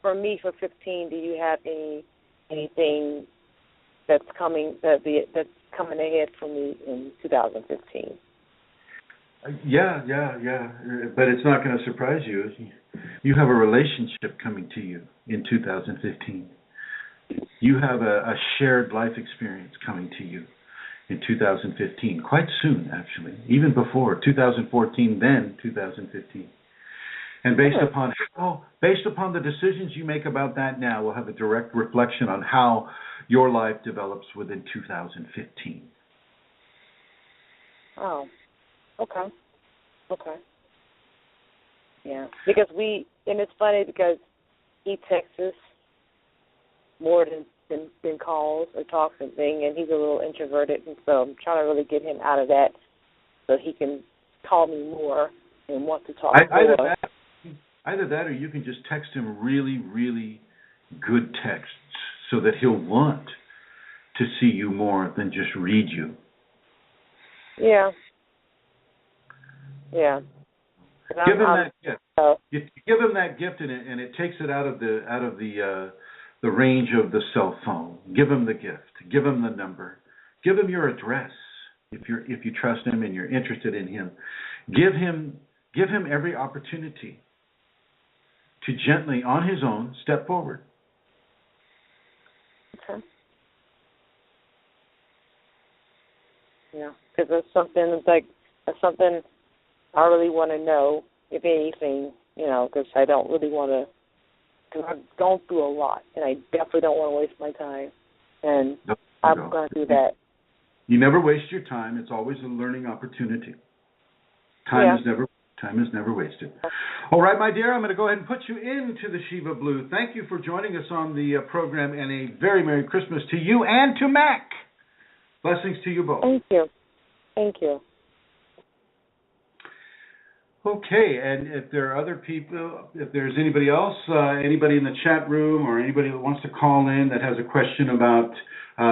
For me for 15, do you have anything that's coming ahead for me in 2015? Yeah. But it's not going to surprise you. You have a relationship coming to you in 2015. You have a shared life experience coming to you in 2015, quite soon, actually, even before 2014, then 2015. And based upon the decisions you make about that now, will have a direct reflection on how your life develops within 2015. Oh, okay. Yeah, because and it's funny because he texts us more than calls or talks and things, and he's a little introverted, and so I'm trying to really get him out of that so he can call me more and want to talk more. Either that or you can just text him really, really good texts so that he'll want to see you more than just read you. Yeah. Give him that gift. You give him that gift, and it takes it out of the range of the cell phone. Give him the gift. Give him the number. Give him your address if you trust him and you're interested in him. Give him every opportunity to gently, on his own, step forward. Okay. Yeah, because that's something I really want to know, if anything, because I don't really want to, because I've gone through a lot, and I definitely don't want to waste my time, and I'm going to do that. You never waste your time. It's always a learning opportunity. Time is never wasted. All right, my dear, I'm going to go ahead and put you into the Shiva Blue. Thank you for joining us on the program, and a very Merry Christmas to you and to Mac. Blessings to you both. Thank you. Okay, and if there are other people, if there's anybody else, anybody in the chat room or anybody that wants to call in that has a question about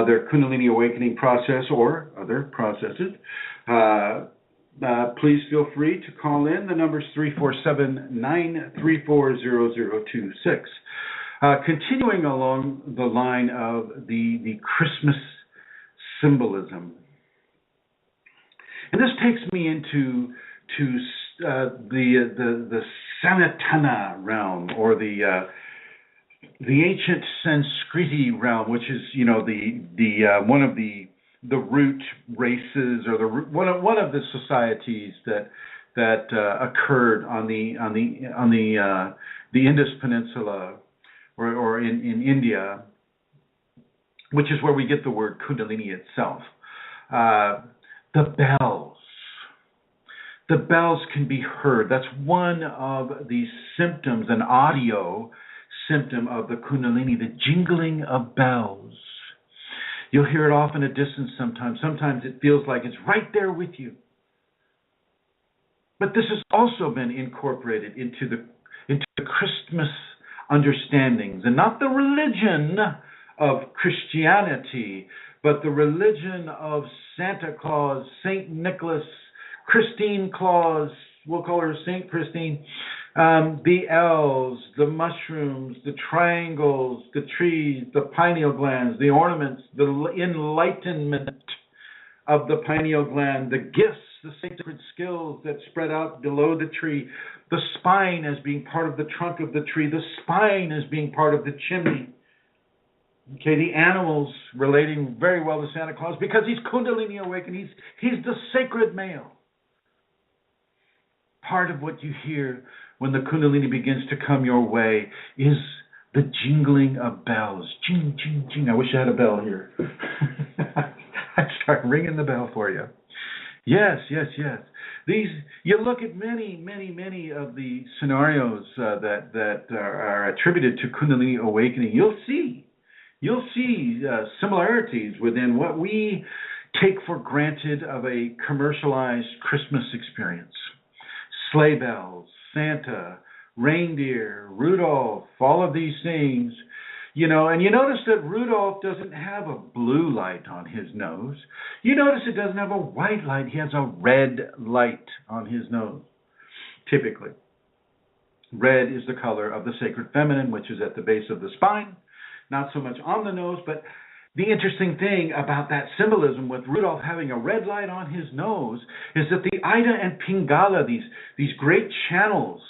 their Kundalini Awakening process or other processes, please feel free to call in. The number is 347-934-0026. Continuing along the line of the Christmas symbolism. And this takes me into the Sanatana realm, or the ancient Sanskriti realm, which is the one of the root races, or one of the societies that occurred on the Indus Peninsula, or in India, which is where we get the word Kundalini itself. The bells. The bells can be heard. That's one of the symptoms, an audio symptom of the Kundalini, the jingling of bells. You'll hear it off in a distance sometimes. Sometimes it feels like it's right there with you. But this has also been incorporated into the Christmas understandings, and not the religion of Christianity, but the religion of Santa Claus, St. Nicholas, Christine Claus, we'll call her St. Christine, the elves, the mushrooms, the triangles, the trees, the pineal glands, the ornaments, the enlightenment of the pineal gland, the gifts, the sacred skills that spread out below the tree, the spine as being part of the trunk of the tree, the spine as being part of the chimney. Okay, the animals relating very well to Santa Claus because he's Kundalini Awakening. He's the sacred male. Part of what you hear when the Kundalini begins to come your way is the jingling of bells. Jing, jing, jing. I wish I had a bell here. I'd start ringing the bell for you. Yes, yes, yes. These You look at many of the scenarios that are attributed to Kundalini awakening. You'll see similarities within what we take for granted of a commercialized Christmas experience. Sleigh bells, Santa, reindeer, Rudolph, all of these things. And you notice that Rudolph doesn't have a blue light on his nose. You notice it doesn't have a white light. He has a red light on his nose, typically. Red is the color of the sacred feminine, which is at the base of the spine, not so much on the nose. But the interesting thing about that symbolism with Rudolph having a red light on his nose is that the Ida and Pingala, these great channels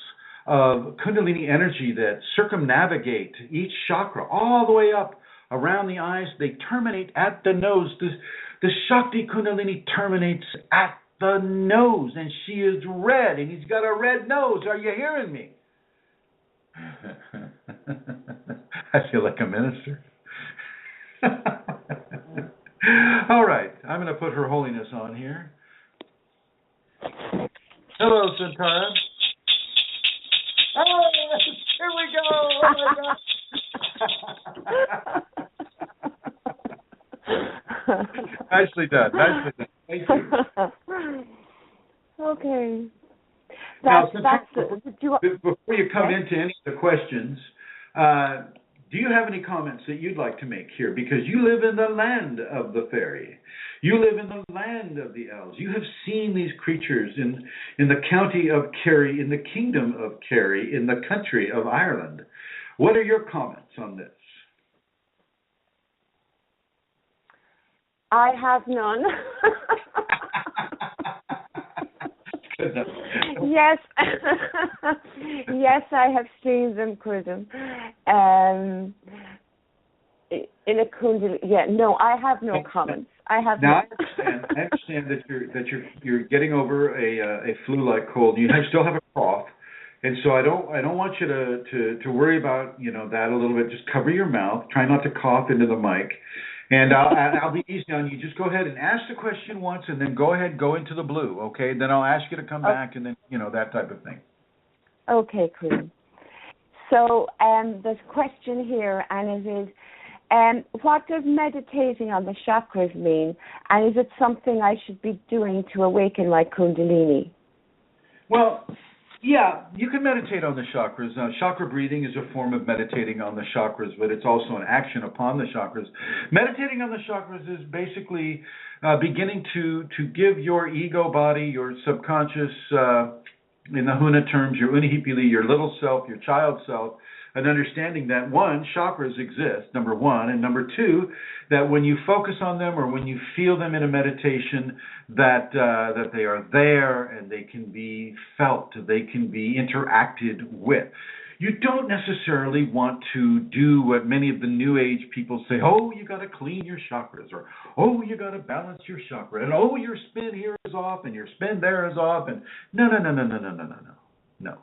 of Kundalini energy that circumnavigate each chakra all the way up around the eyes, they terminate at the nose. The Shakti Kundalini terminates at the nose, and she is red, and he's got a red nose. Are you hearing me? I feel like a minister. All right, I'm going to put Her Holiness on here. Hello, Santara. Oh, here we go. Oh, my God. Nicely done. Thank you. Okay. Before you come into any of the questions, do you have any comments that you'd like to make here? Because you live in the land of the fairy. You live in the land of the elves. You have seen these creatures in the county of Kerry, in the kingdom of Kerry, in the country of Ireland. What are your comments on this? I have none. Yes, yes, I have seen them, Chrism. In a Kundalini, no, I have no comments. I have. Now I understand that you're getting over a flu-like cold. You still have a cough, and so I don't want you to worry about that a little bit. Just cover your mouth. Try not to cough into the mic. And I'll be easy on you. Just go ahead and ask the question once, and then go into the blue, okay? Then I'll ask you to come back, and then, that type of thing. Okay, Chrism. So there's a question here, and it is, what does meditating on the chakras mean? And is it something I should be doing to awaken my Kundalini? Well, yeah, you can meditate on the chakras. Chakra breathing is a form of meditating on the chakras, but it's also an action upon the chakras. Meditating on the chakras is basically beginning to give your ego body, your subconscious, in the Huna terms, your Unihipili, your little self, your child self, an understanding that, one, chakras exist, number one, and number two, that when you focus on them or when you feel them in a meditation, that they are there and they can be felt, they can be interacted with. You don't necessarily want to do what many of the New Age people say, oh, you got to clean your chakras, or oh, you got to balance your chakra, and oh, your spin here is off and your spin there is off, and no.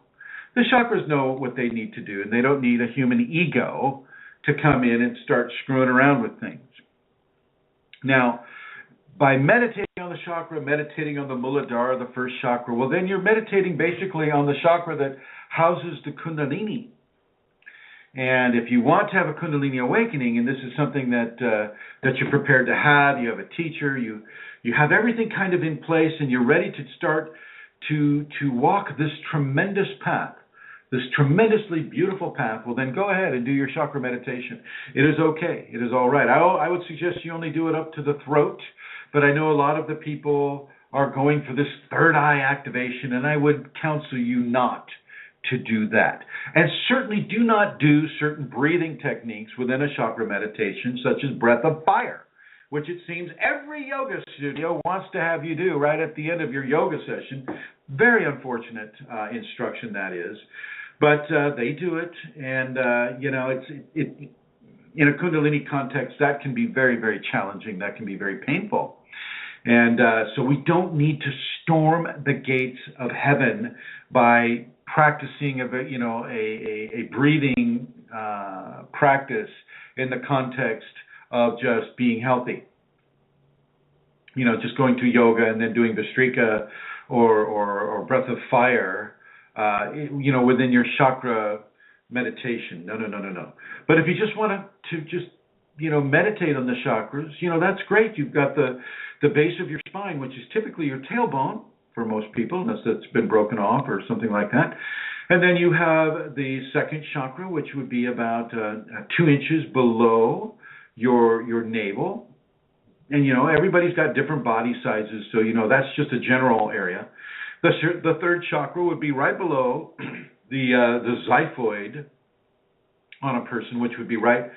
The chakras know what they need to do, and they don't need a human ego to come in and start screwing around with things. Now, by meditating on the chakra, meditating on the Muladhara, the first chakra, well, then you're meditating basically on the chakra that houses the Kundalini. And if you want to have a Kundalini awakening, and this is something that you're prepared to have, you have a teacher, you have everything kind of in place, and you're ready to start to walk this tremendous path, this tremendously beautiful path, well, then go ahead and do your chakra meditation. It is okay. It is all right. I would suggest you only do it up to the throat, but I know a lot of the people are going for this third eye activation, and I would counsel you not to do that. And certainly do not do certain breathing techniques within a chakra meditation, such as breath of fire, which it seems every yoga studio wants to have you do right at the end of your yoga session. Very unfortunate instruction that is. But they do it, and it in a Kundalini context, that can be very, very challenging. That can be very painful. And so we don't need to storm the gates of heaven by practicing a breathing practice in the context of just being healthy. just going to yoga and then doing Vistrika or breath of fire, within your chakra meditation. No. But if you just want to just, meditate on the chakras, that's great. You've got the base of your spine, which is typically your tailbone for most people, unless it's been broken off or something like that. And then you have the second chakra, which would be about 2 inches below your navel. And, everybody's got different body sizes, so, that's just a general area. The third chakra would be right below the xiphoid on a person, which would be right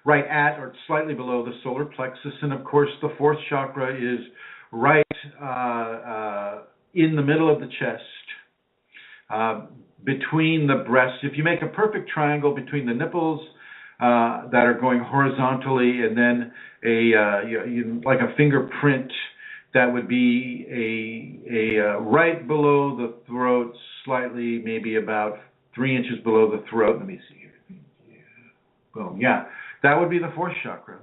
at or slightly below the solar plexus. And, of course, the fourth chakra is right in the middle of the chest, between the breasts. If you make a perfect triangle between the nipples that are going horizontally, and then like a fingerprint that would be a right below the throat, slightly, maybe about 3 inches below the throat. Let me see here. Boom. Yeah, that would be the fourth chakra.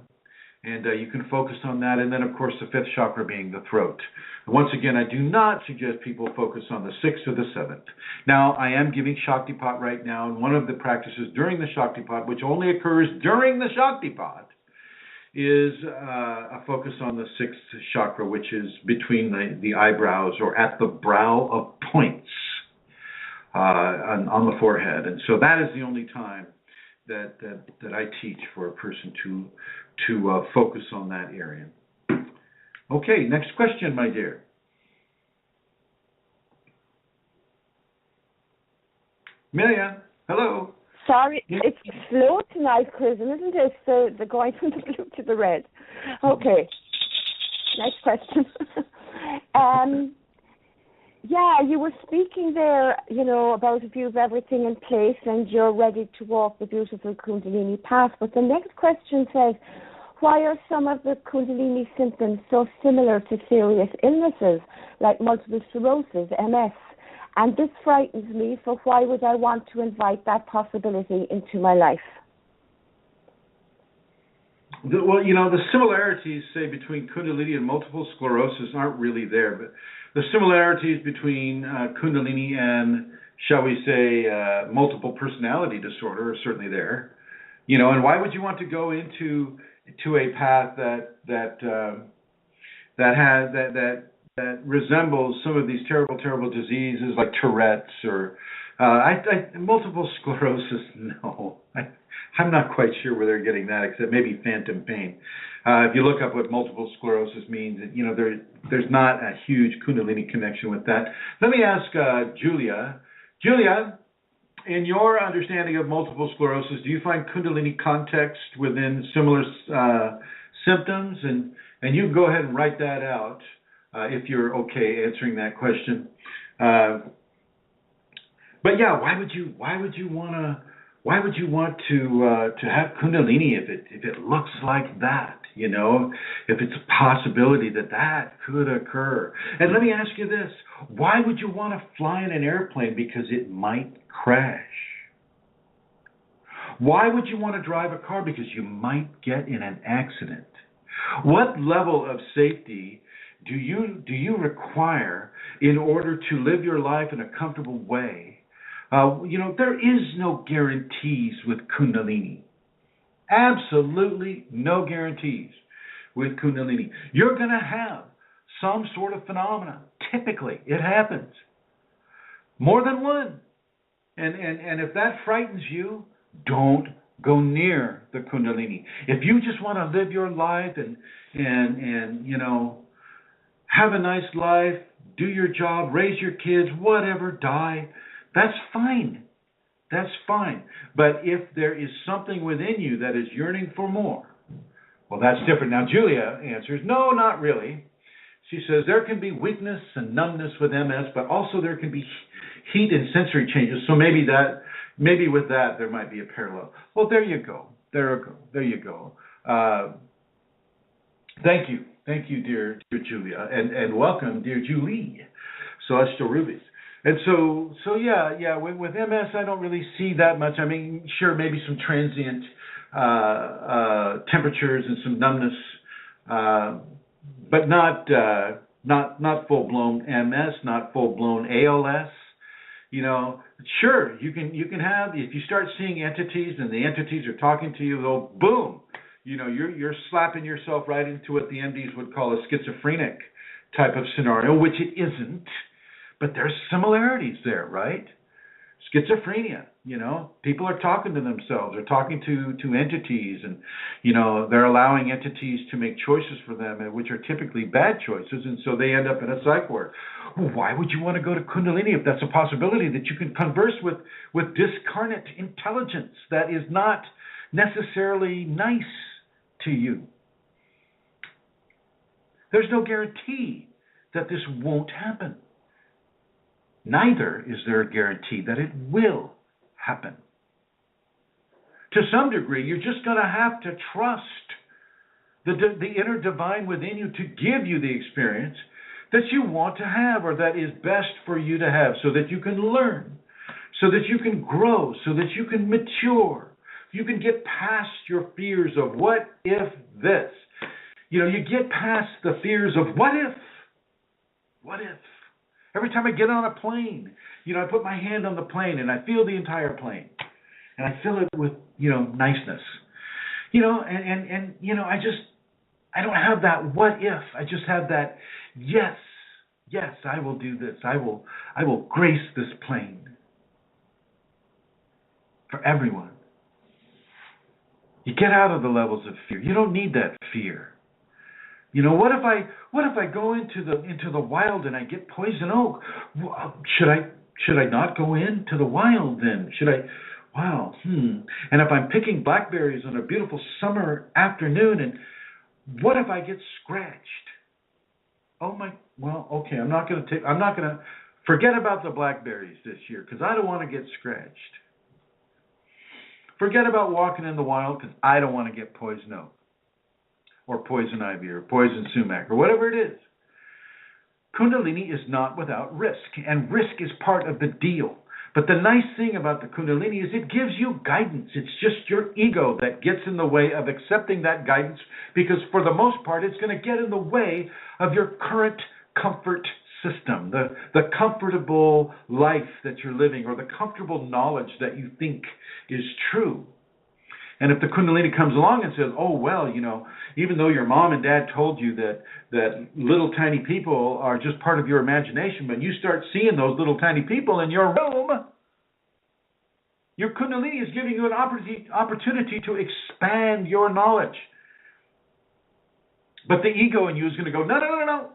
And you can focus on that. And then, of course, the fifth chakra being the throat. Once again, I do not suggest people focus on the sixth or the seventh. Now, I am giving Shaktipat right now, and one of the practices during the Shaktipat, which only occurs during the Shaktipat, is a focus on the sixth chakra, which is between the eyebrows or at the brow of points on the forehead. And so that is the only time that I teach for a person to focus on that area. Okay, next question, my dear. Amelia, hello. Sorry, it's slow tonight, Chrism, isn't it? So they're going from the blue to the red. Okay, next question. Yeah, you were speaking there, about if you have everything in place and you're ready to walk the beautiful Kundalini path. But the next question says, why are some of the Kundalini symptoms so similar to serious illnesses like multiple sclerosis, MS? And this frightens me, so why would I want to invite that possibility into my life? Well, the similarities, say, between Kundalini and multiple sclerosis aren't really there, but the similarities between Kundalini and, shall we say, multiple personality disorder are certainly there. And why would you want to go into a path that resembles some of these terrible diseases like Tourette's or multiple sclerosis? No, I'm not quite sure where they're getting that, except maybe phantom pain. If you look up what multiple sclerosis means, there's not a huge Kundalini connection with that. Let me ask Julia. Julia, in your understanding of multiple sclerosis, do you find Kundalini context within similar symptoms? And you can go ahead and write that out if you're okay answering that question. But yeah, why would you want to have Kundalini if it looks like that? If it's a possibility that could occur. And let me ask you this: why would you want to fly in an airplane? Because it might crash. Why would you want to drive a car? Because you might get in an accident. What level of safety do you require in order to live your life in a comfortable way? There is no guarantees with Kundalini. Absolutely no guarantees with Kundalini. You're going to have some sort of phenomena. Typically, it happens. More than one. And if that frightens you, don't go near the Kundalini. If you just want to live your life and have a nice life, do your job, raise your kids, whatever, die, that's fine. That's fine. But if there is something within you that is yearning for more, well, that's different. Now, Julia answers, no, not really. She says there can be weakness and numbness with MS, but also there can be heat and sensory changes. So maybe with that there might be a parallel. Well, there you go. There you go. Thank you, dear Julia, and welcome, dear Julie, Celestial Rubies. And so yeah. With MS, I don't really see that much. I mean, sure, maybe some transient temperatures and some numbness, but not full blown MS, not full blown ALS. Sure, you can have, if you start seeing entities and the entities are talking to you, though, boom, you're slapping yourself right into what the MDs would call a schizophrenic type of scenario, which it isn't, but there's similarities there, right? Schizophrenia, people are talking to themselves, they're talking to entities, and they're allowing entities to make choices for them, which are typically bad choices, and so they end up in a psych ward. Well, why would you want to go to Kundalini if that's a possibility that you can converse with discarnate intelligence that is not necessarily nice to you? There's no guarantee that this won't happen. Neither is there a guarantee that it will happen. To some degree, you're just going to have to trust the inner divine within you to give you the experience that you want to have, or that is best for you to have, so that you can learn, so that you can grow, so that you can mature. You can get past your fears of what if this. You get past the fears of what if. What if? Every time I get on a plane, I put my hand on the plane and I feel the entire plane. And I fill it with, niceness. I don't have that what if. I just have that yes, I will do this. I will grace this plane for everyone. You get out of the levels of fear. You don't need that fear. What if I go into the wild and I get poison oak? Should I not go into the wild then? Should I? Wow. And if I'm picking blackberries on a beautiful summer afternoon, and what if I get scratched? Oh my. Well, okay. I'm not going to forget about the blackberries this year because I don't want to get scratched. Forget about walking in the wild because I don't want to get poison oak, or poison ivy, or poison sumac, or whatever it is. Kundalini is not without risk, and risk is part of the deal. But the nice thing about the Kundalini is it gives you guidance. It's just your ego that gets in the way of accepting that guidance, because for the most part, it's going to get in the way of your current comfort system, the comfortable life that you're living, or the comfortable knowledge that you think is true. And if the Kundalini comes along and says, oh, well, even though your mom and dad told you that little tiny people are just part of your imagination, but you start seeing those little tiny people in your room, your Kundalini is giving you an opportunity to expand your knowledge. But the ego in you is going to go, no.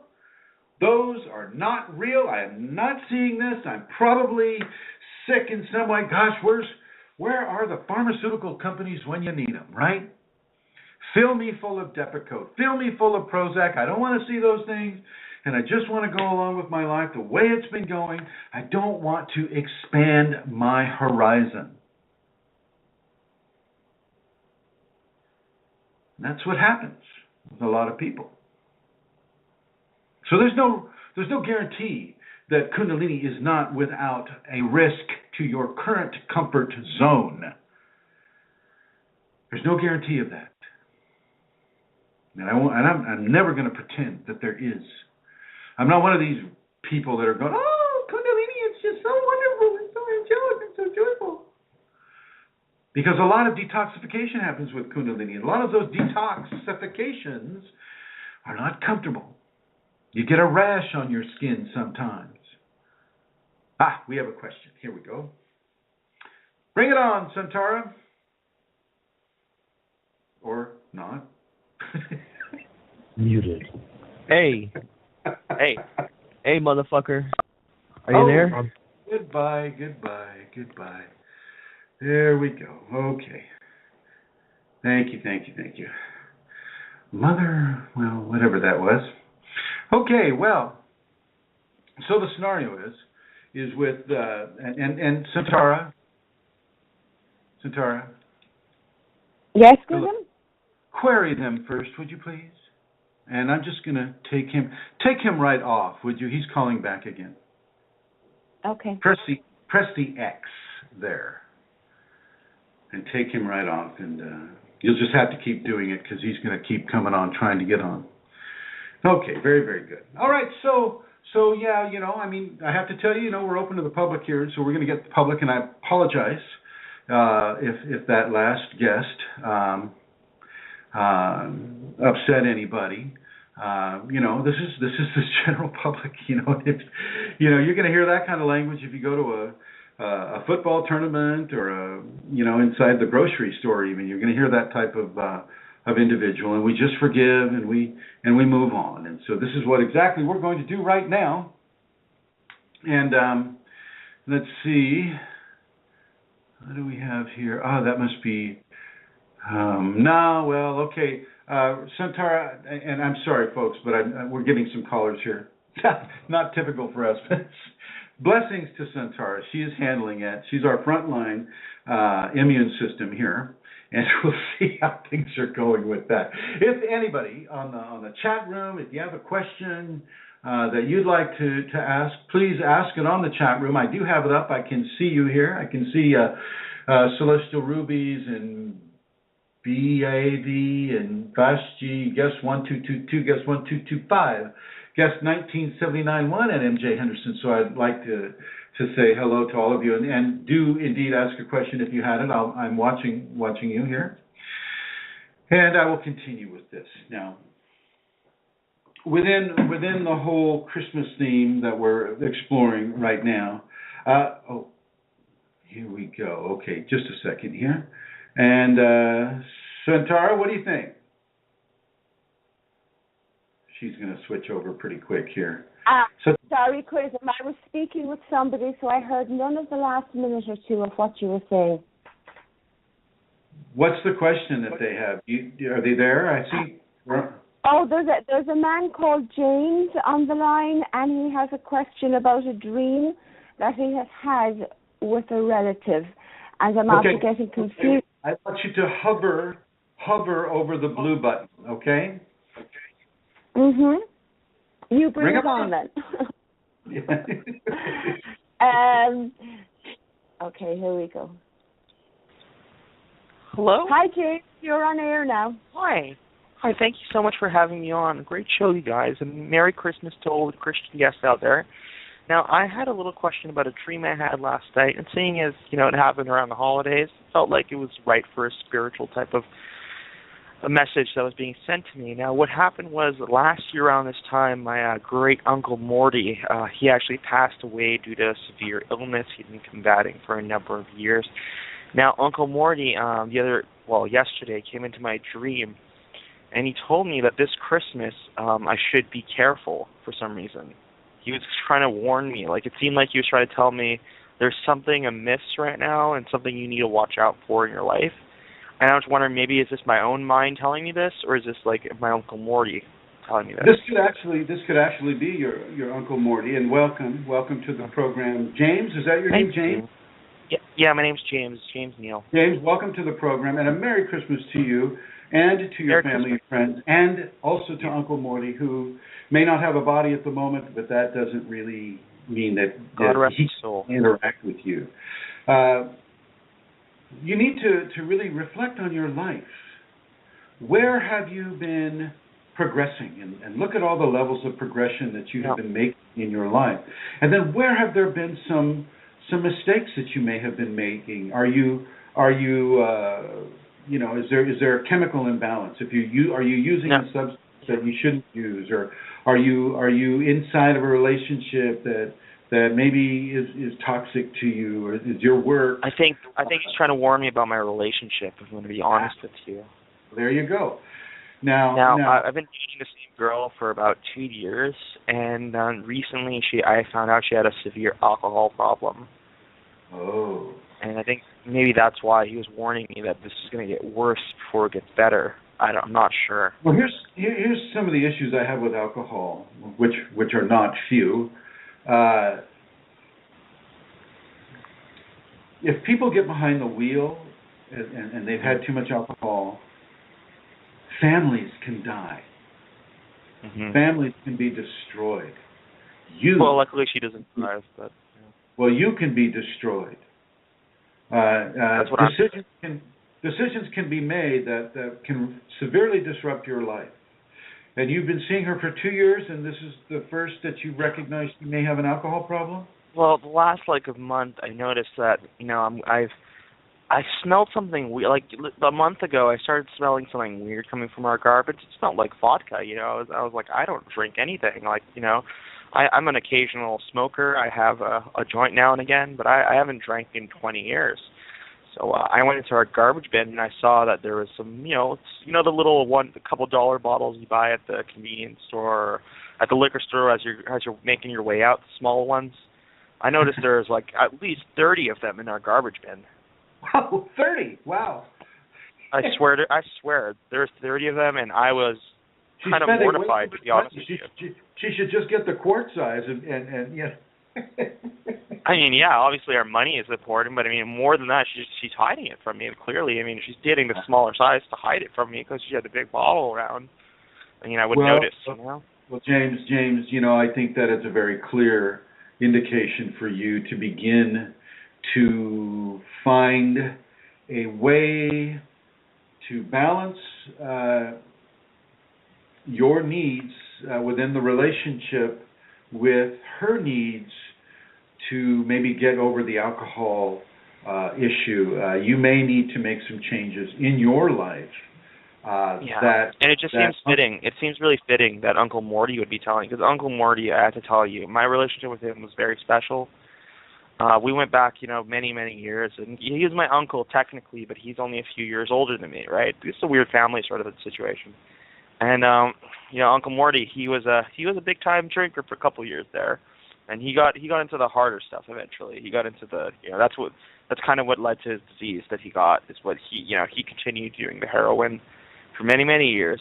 Those are not real. I am not seeing this. I'm probably sick in some way. Gosh, where are the pharmaceutical companies when you need them, right? Fill me full of Depakote. Fill me full of Prozac. I don't want to see those things, and I just want to go along with my life the way it's been going. I don't want to expand my horizon. And that's what happens with a lot of people. So there's no guarantee that Kundalini is not without a risk to your current comfort zone. There's no guarantee of that. And I'm never going to pretend that there is. I'm not one of these people that are going, oh, Kundalini, it's just so wonderful, it's so angelic, it's so joyful. Because a lot of detoxification happens with Kundalini. A lot of those detoxifications are not comfortable. You get a rash on your skin sometimes. We have a question. Here we go. Bring it on, Santara. Or not. Muted. Hey, motherfucker. Are you there? Goodbye. There we go. Okay. Thank you. Mother, well, whatever that was. Okay, well, so the scenario is with, and Santara. Yes, Chrism? Query them first, would you please? And I'm just going to take him right off, would you? He's calling back again. Okay. Press the X there. And take him right off, and you'll just have to keep doing it because he's going to keep coming on, trying to get on. Okay, very, very good. All right, so yeah, I mean, I have to tell you, we're open to the public here, so we're going to get the public, and I apologize if that last guest upset anybody. This is the general public. You're going to hear that kind of language if you go to a football tournament or inside the grocery store. Even you're going to hear that type of individual, and we just forgive and we move on. And so this is what exactly we're going to do right now. And let's see, what do we have here? Oh, that must be okay. Santara, and I'm sorry, folks, but we're getting some callers here. Not typical for us, but blessings to Santara. She is handling it. She's our frontline immune system here, and we'll see how things are going with that. If anybody on the chat room, if you have a question that you'd like to ask, please ask it on the chat room. I do have it up. I can see you here. I can see Celestial Rubies and BAV and Vashji, guest 1222, guest 1225, guest 1979-1, and MJ Henderson. So I'd like to say hello to all of you, and do indeed ask a question if you had it. I'm watching you here, and I will continue with this now. Within the whole Christmas theme that we're exploring right now. Here we go. Okay, just a second here. And Santara, what do you think? She's going to switch over pretty quick here. Sorry, Chrism, I was speaking with somebody, so I heard none of the last minute or two of what you were saying. What's the question that they have? Are they there? I see. Oh, there's a man called James on the line, and he has a question about a dream that he has had with a relative, and I'm after getting confused. I want you to hover over the blue button, okay? Mhm. You bring it on then. Okay, here we go. Hello? Hi, James. You're on air now. Hi. Hi, thank you so much for having me on. Great show, you guys. And Merry Christmas to all the Christian guests out there. Now, I had a little question about a dream I had last night, and seeing as, it happened around the holidays, felt like it was right for a spiritual type of a message that was being sent to me. Now, what happened was last year around this time, my great uncle Morty, he actually passed away due to severe illness. He'd been combating for a number of years. Now, Uncle Morty, yesterday came into my dream, and he told me that this Christmas I should be careful for some reason. He was trying to warn me. Like, it seemed like he was trying to tell me there's something amiss right now and something you need to watch out for in your life. And I was wondering, maybe is this my own mind telling me this, or is this like my Uncle Morty telling me this? This could actually be your Uncle Morty. And welcome to the program, James. Is that your name, James? Yeah, my name's James Neal. James, welcome to the program, and a Merry Christmas to you and to your family and friends, and also to Uncle Morty, who may not have a body at the moment, but that doesn't really mean that he can interact with you. You need to really reflect on your life. Where have you been progressing? And look at all the levels of progression that you have been making in your life. And then where have there been some mistakes that you may have been making? Are you is there a chemical imbalance? Are you using a substance that you shouldn't use, or are you inside of a relationship that maybe is toxic to you, or is your work? I think he's trying to warn me about my relationship, if I'm going to be honest with you. There you go. Now I've been dating the same girl for about 2 years, and recently I found out she had a severe alcohol problem. Oh. And I think maybe that's why he was warning me that this is going to get worse before it gets better. I'm not sure. Well, here's some of the issues I have with alcohol, which are not few. If people get behind the wheel and they've had too much alcohol, families can die. Mm-hmm. Families can be destroyed. Well, luckily she doesn't drive, but... Yeah. Well, you can be destroyed. That's what decisions can be made that can severely disrupt your life. And you've been seeing her for 2 years, and this is the first that you recognize you may have an alcohol problem? Well, the last a month, I noticed that I smelled something weird. Like a month ago, I started smelling something weird coming from our garbage. It smelled like vodka. I was like, I don't drink anything. I'm an occasional smoker. I have a joint now and again, but I haven't drank in 20 years. So I went into our garbage bin and I saw that there was some, the little couple dollar bottles you buy at the convenience store, or at the liquor store as you're making your way out, the small ones. I noticed there's at least 30 of them in our garbage bin. Wow, 30! Wow. I swear, there's 30 of them, and I was kind of mortified, to be honest with you. She should just get the quart size and yeah. I mean, yeah, obviously our money is important, but I mean, more than that, she's hiding it from me. Clearly, I mean, she's getting the smaller size to hide it from me because she had the big bottle around. I mean, I would notice, Well, James, I think that it's a very clear indication for you to begin to find a way to balance your needs within the relationship with her needs to maybe get over the alcohol issue. You may need to make some changes in your life. And it just seems fitting. It seems really fitting that Uncle Morty would be telling, because Uncle Morty, I have to tell you, my relationship with him was very special. We went back, many, many years, and he is my uncle technically, but he's only a few years older than me, right? It's a weird family sort of a situation. And Uncle Morty, he was a big time drinker for a couple of years there, and he got into the harder stuff eventually. He got into the that's kind of what led to his disease that he got, is what he continued doing the heroin for many, many years.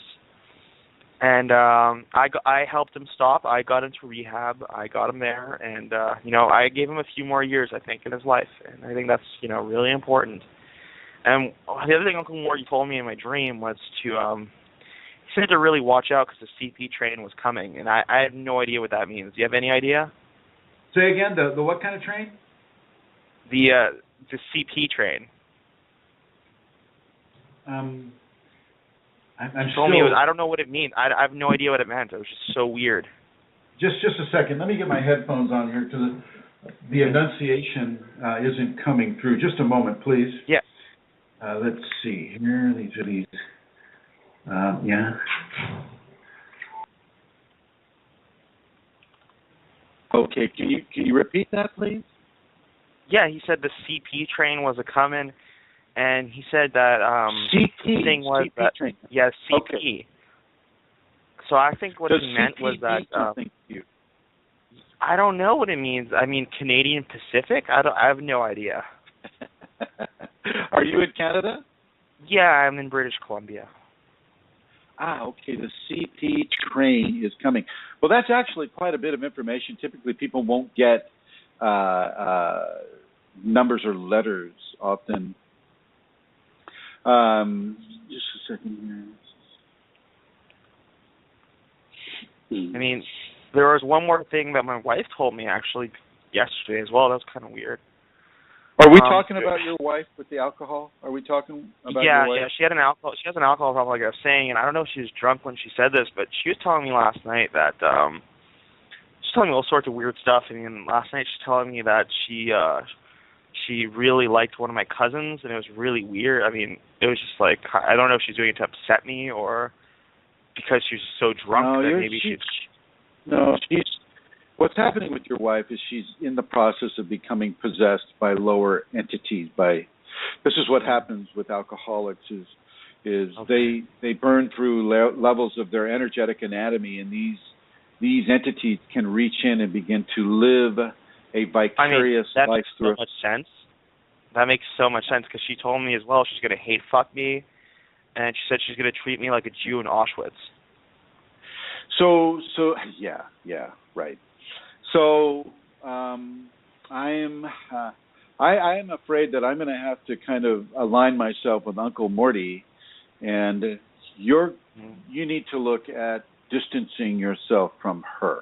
And I helped him stop. I got into rehab. I got him there, and I gave him a few more years, I think, in his life, and I think that's really important. And the other thing Uncle Morty told me in my dream was to he said to really watch out because the CP train was coming, and I have no idea what that means. Do you have any idea? Say again, the what kind of train? The CP train. I don't know what it means. I have no idea what it meant. It was just so weird. Just a second. Let me get my headphones on here because the enunciation isn't coming through. Just a moment, please. Yeah. Let's see here. These are these. Yeah. Okay. Can you repeat that, please? Yeah. He said the CP train was a coming. And he said that CP thing was CP that train. Yeah, CP. Okay. So I think what he meant was that I don't know what it means. I mean, Canadian Pacific. I have no idea. Are you in Canada? Yeah, I'm in British Columbia. Okay. The CP train is coming. Well, that's actually quite a bit of information. Typically, people won't get numbers or letters often. Just a second here. I mean, there was one more thing that my wife told me actually yesterday as well. That was kind of weird. Are we talking about your wife with the alcohol? Are we talking about your wife? Yeah. She has an alcohol problem, like I was saying, and I don't know if she was drunk when she said this, but she was telling me last night that she's telling me all sorts of weird stuff. I mean, last night she's telling me that she really liked one of my cousins, and it was really weird. I mean, it was just like, I don't know if she's doing it to upset me or because she was so drunk that maybe she's... No, what's happening with your wife is she's in the process of becoming possessed by lower entities. This is what happens with alcoholics is okay. They burn through levels of their energetic anatomy, and these entities can reach in and begin to live a vicarious life through. That makes so much sense. That makes so much sense because she told me as well she's going to hate fuck me, and she said she's going to treat me like a Jew in Auschwitz. So yeah, right. So I am afraid that I'm going to have to kind of align myself with Uncle Morty, and you need to look at distancing yourself from her.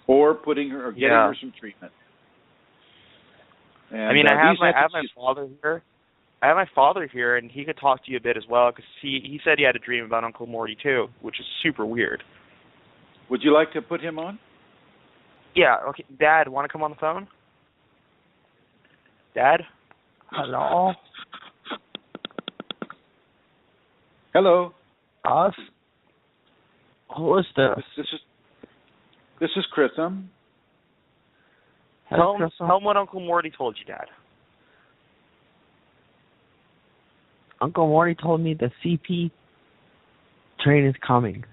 Or getting her some treatment. And, I mean, I have my father here, I have my father here, and he could talk to you a bit as well, because he said he had a dream about Uncle Morty too, which is super weird. Would you like to put him on? Yeah. Okay. Dad, want to come on the phone? Dad? Hello? Hello. Us? Who is this? This is Chrism. Tell him what Uncle Morty told you, Dad. Uncle Morty told me the CP train is coming.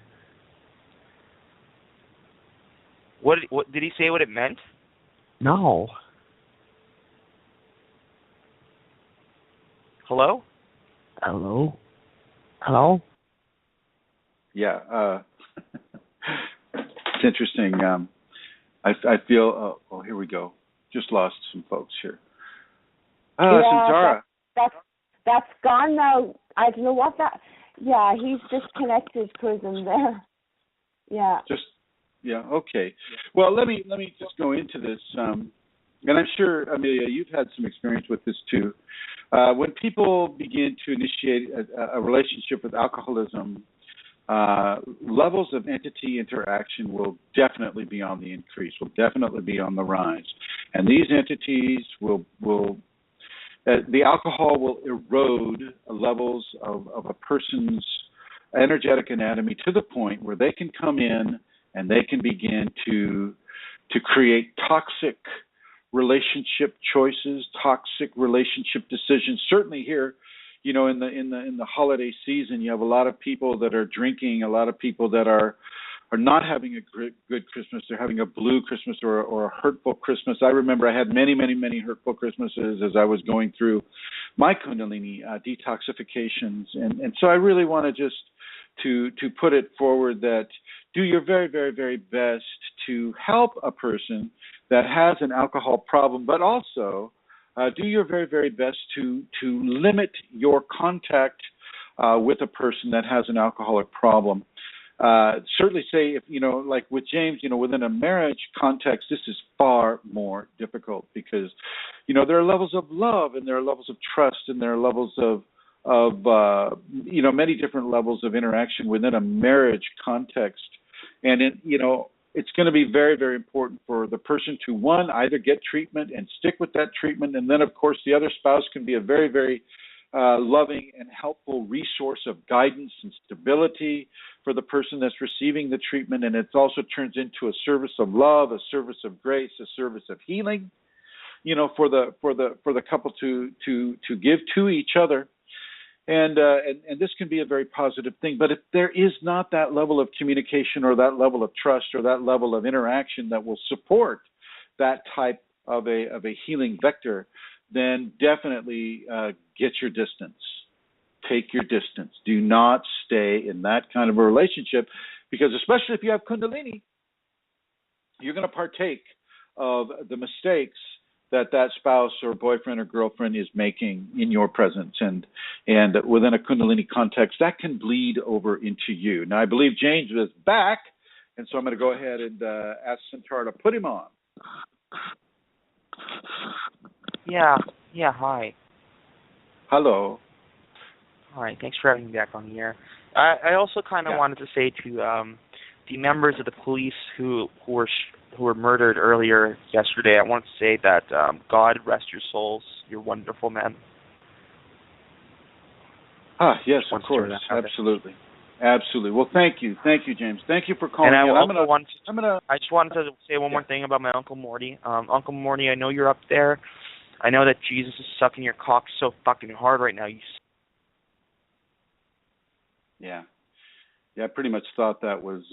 What did he say? What it meant? No. Hello? Hello? Hello? Yeah. It's interesting. I feel. Oh, here we go. Just lost some folks here. Santara. That's gone now. I don't know what that. Yeah, he's disconnected Chrism there. Yeah. Okay. Well, let me just go into this. And I'm sure, Amelia, you've had some experience with this too. When people begin to initiate a relationship with alcoholism, levels of entity interaction will definitely be on the increase, will definitely be on the rise. And these entities the alcohol will erode levels of a person's energetic anatomy to the point where they can come in and they can begin to create toxic relationship choices, toxic relationship decisions. Certainly here, in the holiday season, you have a lot of people that are drinking, a lot of people that are not having a good Christmas. They're having a blue Christmas or a hurtful Christmas. I remember I had many, many, many hurtful Christmases as I was going through my Kundalini detoxifications. And so I really want to just to put it forward that do your very, very, very best to help a person that has an alcohol problem, but also do your very, very best to limit your contact with a person that has an alcoholic problem. Certainly say, if, like with James, within a marriage context, this is far more difficult because, there are levels of love and there are levels of trust and there are levels of many different levels of interaction within a marriage context. And, it's going to be very, very important for the person to, one, either get treatment and stick with that treatment. And then, of course, the other spouse can be a very, very loving and helpful resource of guidance and stability for the person that's receiving the treatment. And it also turns into a service of love, a service of grace, a service of healing, for the couple to give to each other. And this can be a very positive thing. But if there is not that level of communication or that level of trust or that level of interaction that will support that type of a healing vector, then definitely get your distance. Take your distance. Do not stay in that kind of a relationship because especially if you have Kundalini, you're going to partake of the mistakes that spouse or boyfriend or girlfriend is making in your presence. And within a Kundalini context, that can bleed over into you. Now, I believe James is back, and so I'm going to go ahead and ask Santara to put him on. Yeah, hi. Hello. All right, thanks for having me back on the air. I also kind of wanted to say to the members of the police who were murdered earlier yesterday, I want to say that God rest your souls. You're wonderful men. Yes, of course, absolutely. Well, thank you, James. Thank you for calling. And I just wanted to say one more thing about my Uncle Morty. Uncle Morty, I know you're up there. I know that Jesus is sucking your cock so fucking hard right now. Yeah, I pretty much thought that was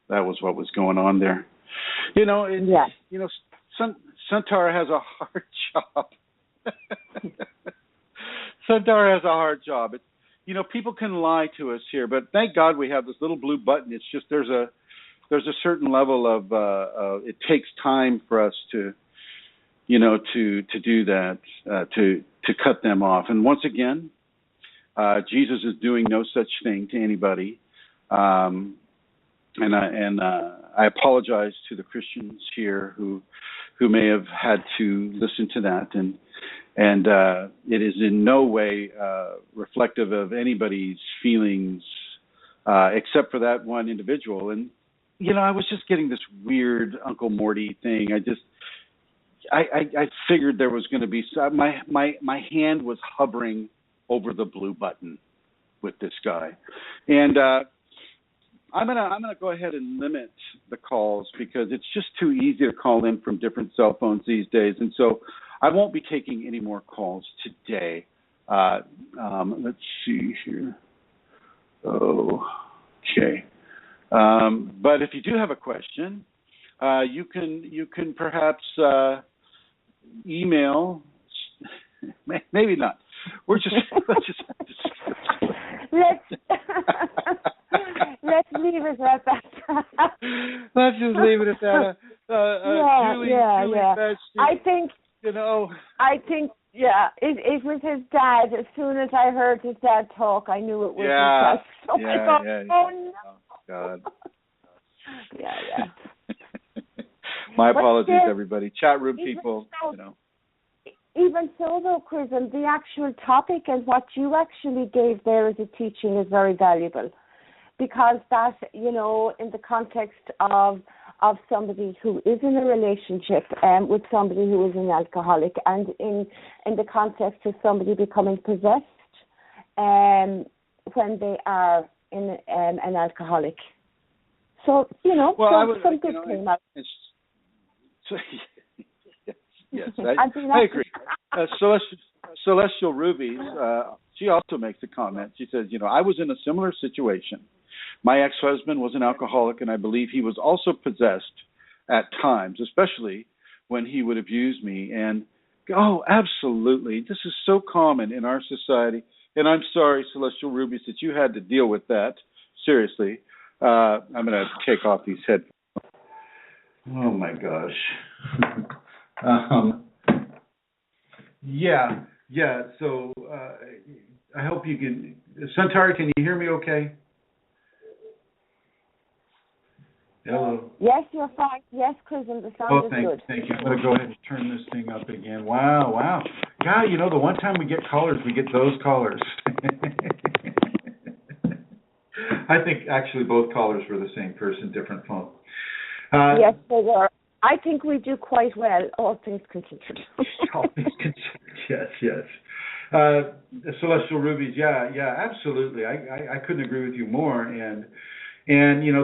what was going on there. Santara has a hard job. Santara has a hard job. People can lie to us here, but thank God we have this little blue button. It's just there's a certain level of it takes time for us to do that, to cut them off. And once again, Jesus is doing no such thing to anybody. And I apologize to the Christians here who may have had to listen to that. And it is in no way reflective of anybody's feelings except for that one individual. And, I was just getting this weird Uncle Morty thing. I figured there was going to be my hand was hovering over the blue button with this guy. And I'm gonna go ahead and limit the calls because it's just too easy to call in from different cell phones these days, and so I won't be taking any more calls today. Let's see here. Okay. But if you do have a question, you can perhaps email. Maybe not. Let's leave it at that. Let's just leave it at that. Julie, I think it was his dad. As soon as I heard his dad talk, I knew it was his dad. Oh no! God. Yeah. My apologies, everybody. Chat room people, Even so, though, Chrism, the actual topic and what you actually gave there as a teaching is very valuable, because that, in the context of somebody who is in a relationship with somebody who is an alcoholic, and in the context of somebody becoming possessed when they are an alcoholic. So, some good came out. Yes, I agree. Celestial Rubies, she also makes a comment. She says, I was in a similar situation. My ex-husband was an alcoholic, and I believe he was also possessed at times, especially when he would abuse me. And, absolutely. This is so common in our society. And I'm sorry, Celestial Rubies, that you had to deal with that. Seriously. I'm going to take off these headphones. Oh, my gosh. So I hope you can. Santari, can you hear me okay? Hello. Yes, you're fine. Yes, Chrism, the sound is good. Thank you. I'm going to go ahead and turn this thing up again. Wow. God, the one time we get callers, we get those callers. I think actually both callers were the same person, different phone. Yes, they were. I think we do quite well, all things considered. All things considered, yes. Celestial Rubies, absolutely. I couldn't agree with you more. And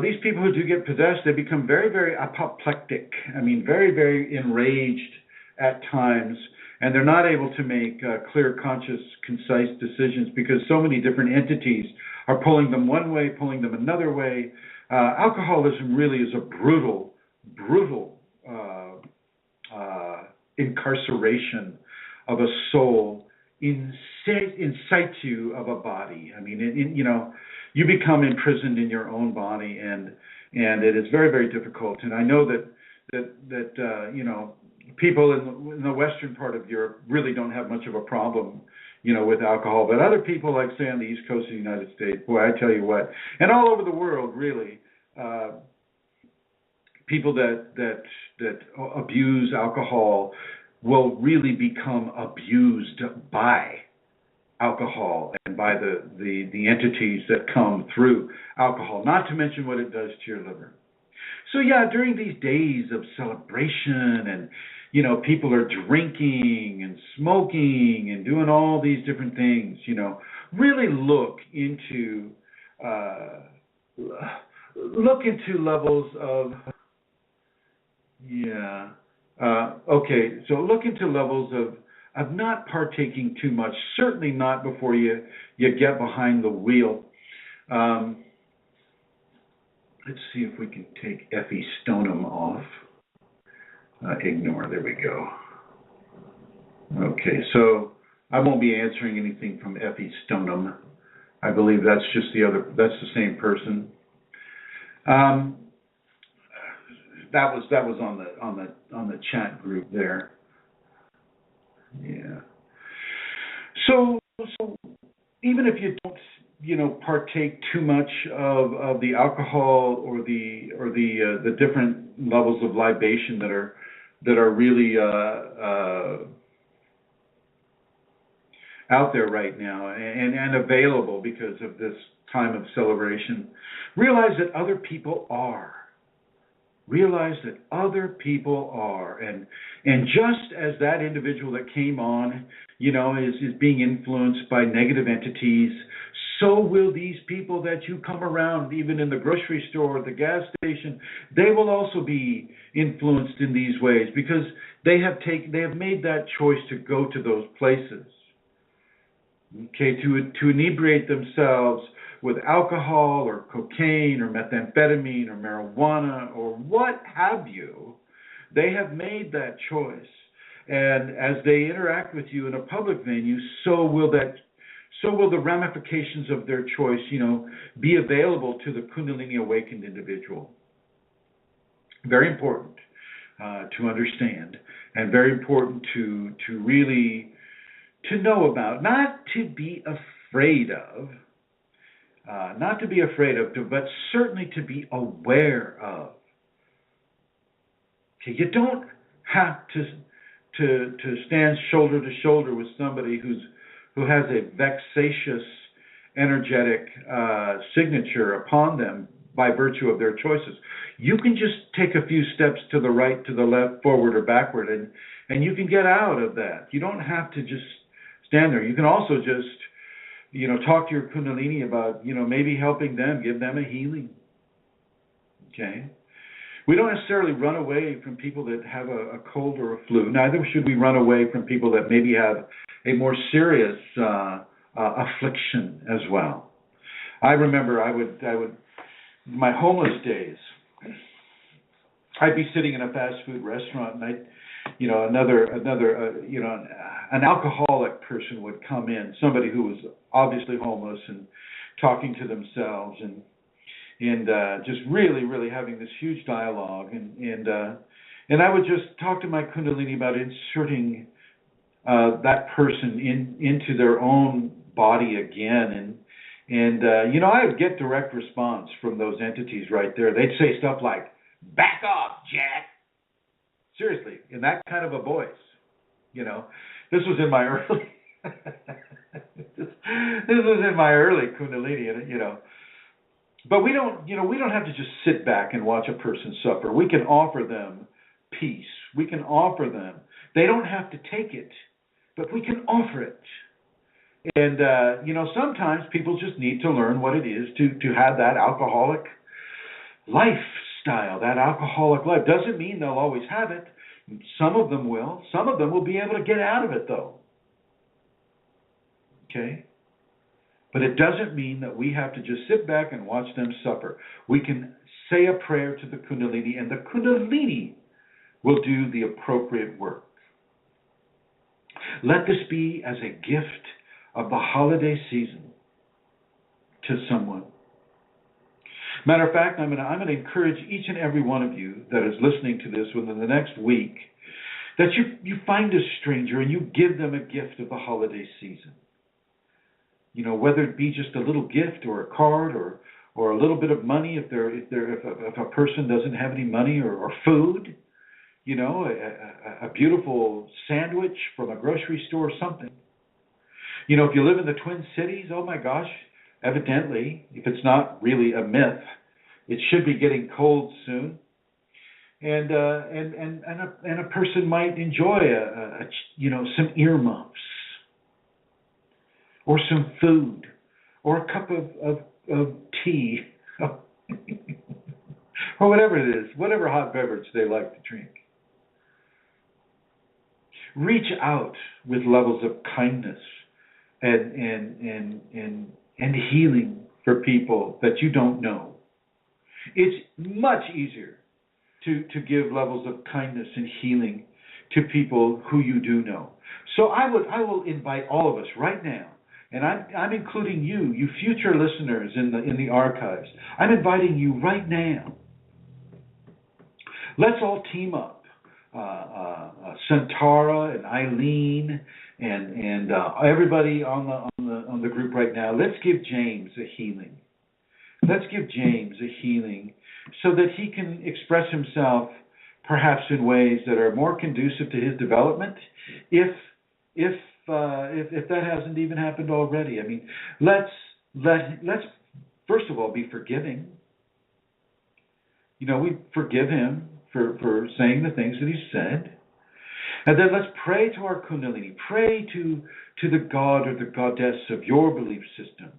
these people who do get possessed, they become very, very apoplectic. I mean, very, very enraged at times, and they're not able to make clear, conscious, concise decisions because so many different entities are pulling them one way, pulling them another way. Alcoholism really is a brutal incarceration of a soul in situ of a body. I mean, you become imprisoned in your own body, and it is very, very difficult. And I know that people in the western part of Europe really don't have much of a problem, with alcohol. But other people, like say on the East Coast of the United States, boy, I tell you what, and all over the world, really. People that abuse alcohol will really become abused by alcohol and by the entities that come through alcohol, not to mention what it does to your liver. So during these days of celebration and people are drinking and smoking and doing all these different things, really look into levels of look into levels of not partaking too much, certainly not before you get behind the wheel. Let's see if we can take Effie Stoneham off. Ignore, there we go. Okay, so I won't be answering anything from Effie Stoneham. I believe that's the same person. That was on the chat group there. Yeah. So even if you don't, partake too much of the alcohol or the different levels of libation that are really out there right now and available because of this time of celebration. Realize that other people are. Realize that other people are. And just as that individual that came on, is being influenced by negative entities, so will these people that you come around, even in the grocery store, the gas station, they will also be influenced in these ways because they have made that choice to go to those places. Okay, to inebriate themselves with alcohol or cocaine or methamphetamine or marijuana or what have you, they have made that choice. And as they interact with you in a public venue, so will the ramifications of their choice, be available to the Kundalini awakened individual. Very important to understand, and very important to really to know about, not to be afraid of, but certainly to be aware of. Okay, you don't have to stand shoulder to shoulder with somebody who has a vexatious, energetic signature upon them by virtue of their choices. You can just take a few steps to the right, to the left, forward or backward, and you can get out of that. You don't have to just stand there. You can also just, talk to your Kundalini about, maybe helping them, give them a healing. Okay? We don't necessarily run away from people that have a cold or a flu. Neither should we run away from people that maybe have a more serious affliction as well. I remember I would my homeless days, I'd be sitting in a fast food restaurant, and an alcoholic person would come in, somebody who was obviously homeless and talking to themselves and just really, really having this huge dialogue, and I would just talk to my Kundalini about inserting that person into their own body again, and I would get direct response from those entities right there. They'd say stuff like, "Back off, Jack." Seriously, in that kind of a voice. This was in my early this was in my early Kundalini, But we don't have to just sit back and watch a person suffer. We can offer them peace. We can offer them. They don't have to take it, but we can offer it. And sometimes people just need to learn what it is to have that alcoholic lifestyle, that alcoholic life. Doesn't mean they'll always have it. Some of them will. Some of them will be able to get out of it, though. Okay? But it doesn't mean that we have to just sit back and watch them suffer. We can say a prayer to the Kundalini, and the Kundalini will do the appropriate work. Let this be as a gift of the holiday season to someone. Matter of fact, I'm going to encourage each and every one of you that is listening to this within the next week that you find a stranger and you give them a gift of the holiday season. Whether it be just a little gift or a card or a little bit of money if a person doesn't have any money or food, a beautiful sandwich from a grocery store or something. If you live in the Twin Cities, oh my gosh, evidently, if it's not really a myth, it should be getting cold soon, and a person might enjoy some earmuffs, or some food, or a cup of tea, or whatever it is, whatever hot beverage they like to drink. Reach out with levels of kindness and healing for people that you don't know. It's much easier to give levels of kindness and healing to people who you do know. So I will invite all of us right now, and I'm including you future listeners in the archives. I'm inviting you right now. Let's all team up. Santara and Eileen and everybody on the group right now. Let's give James a healing. Let's give James a healing so that he can express himself perhaps in ways that are more conducive to his development if if that hasn't even happened already. I mean, let's first of all be forgiving. We forgive him for saying the things that he said. And then let's pray to our Kundalini. Pray to the God or the goddess of your belief system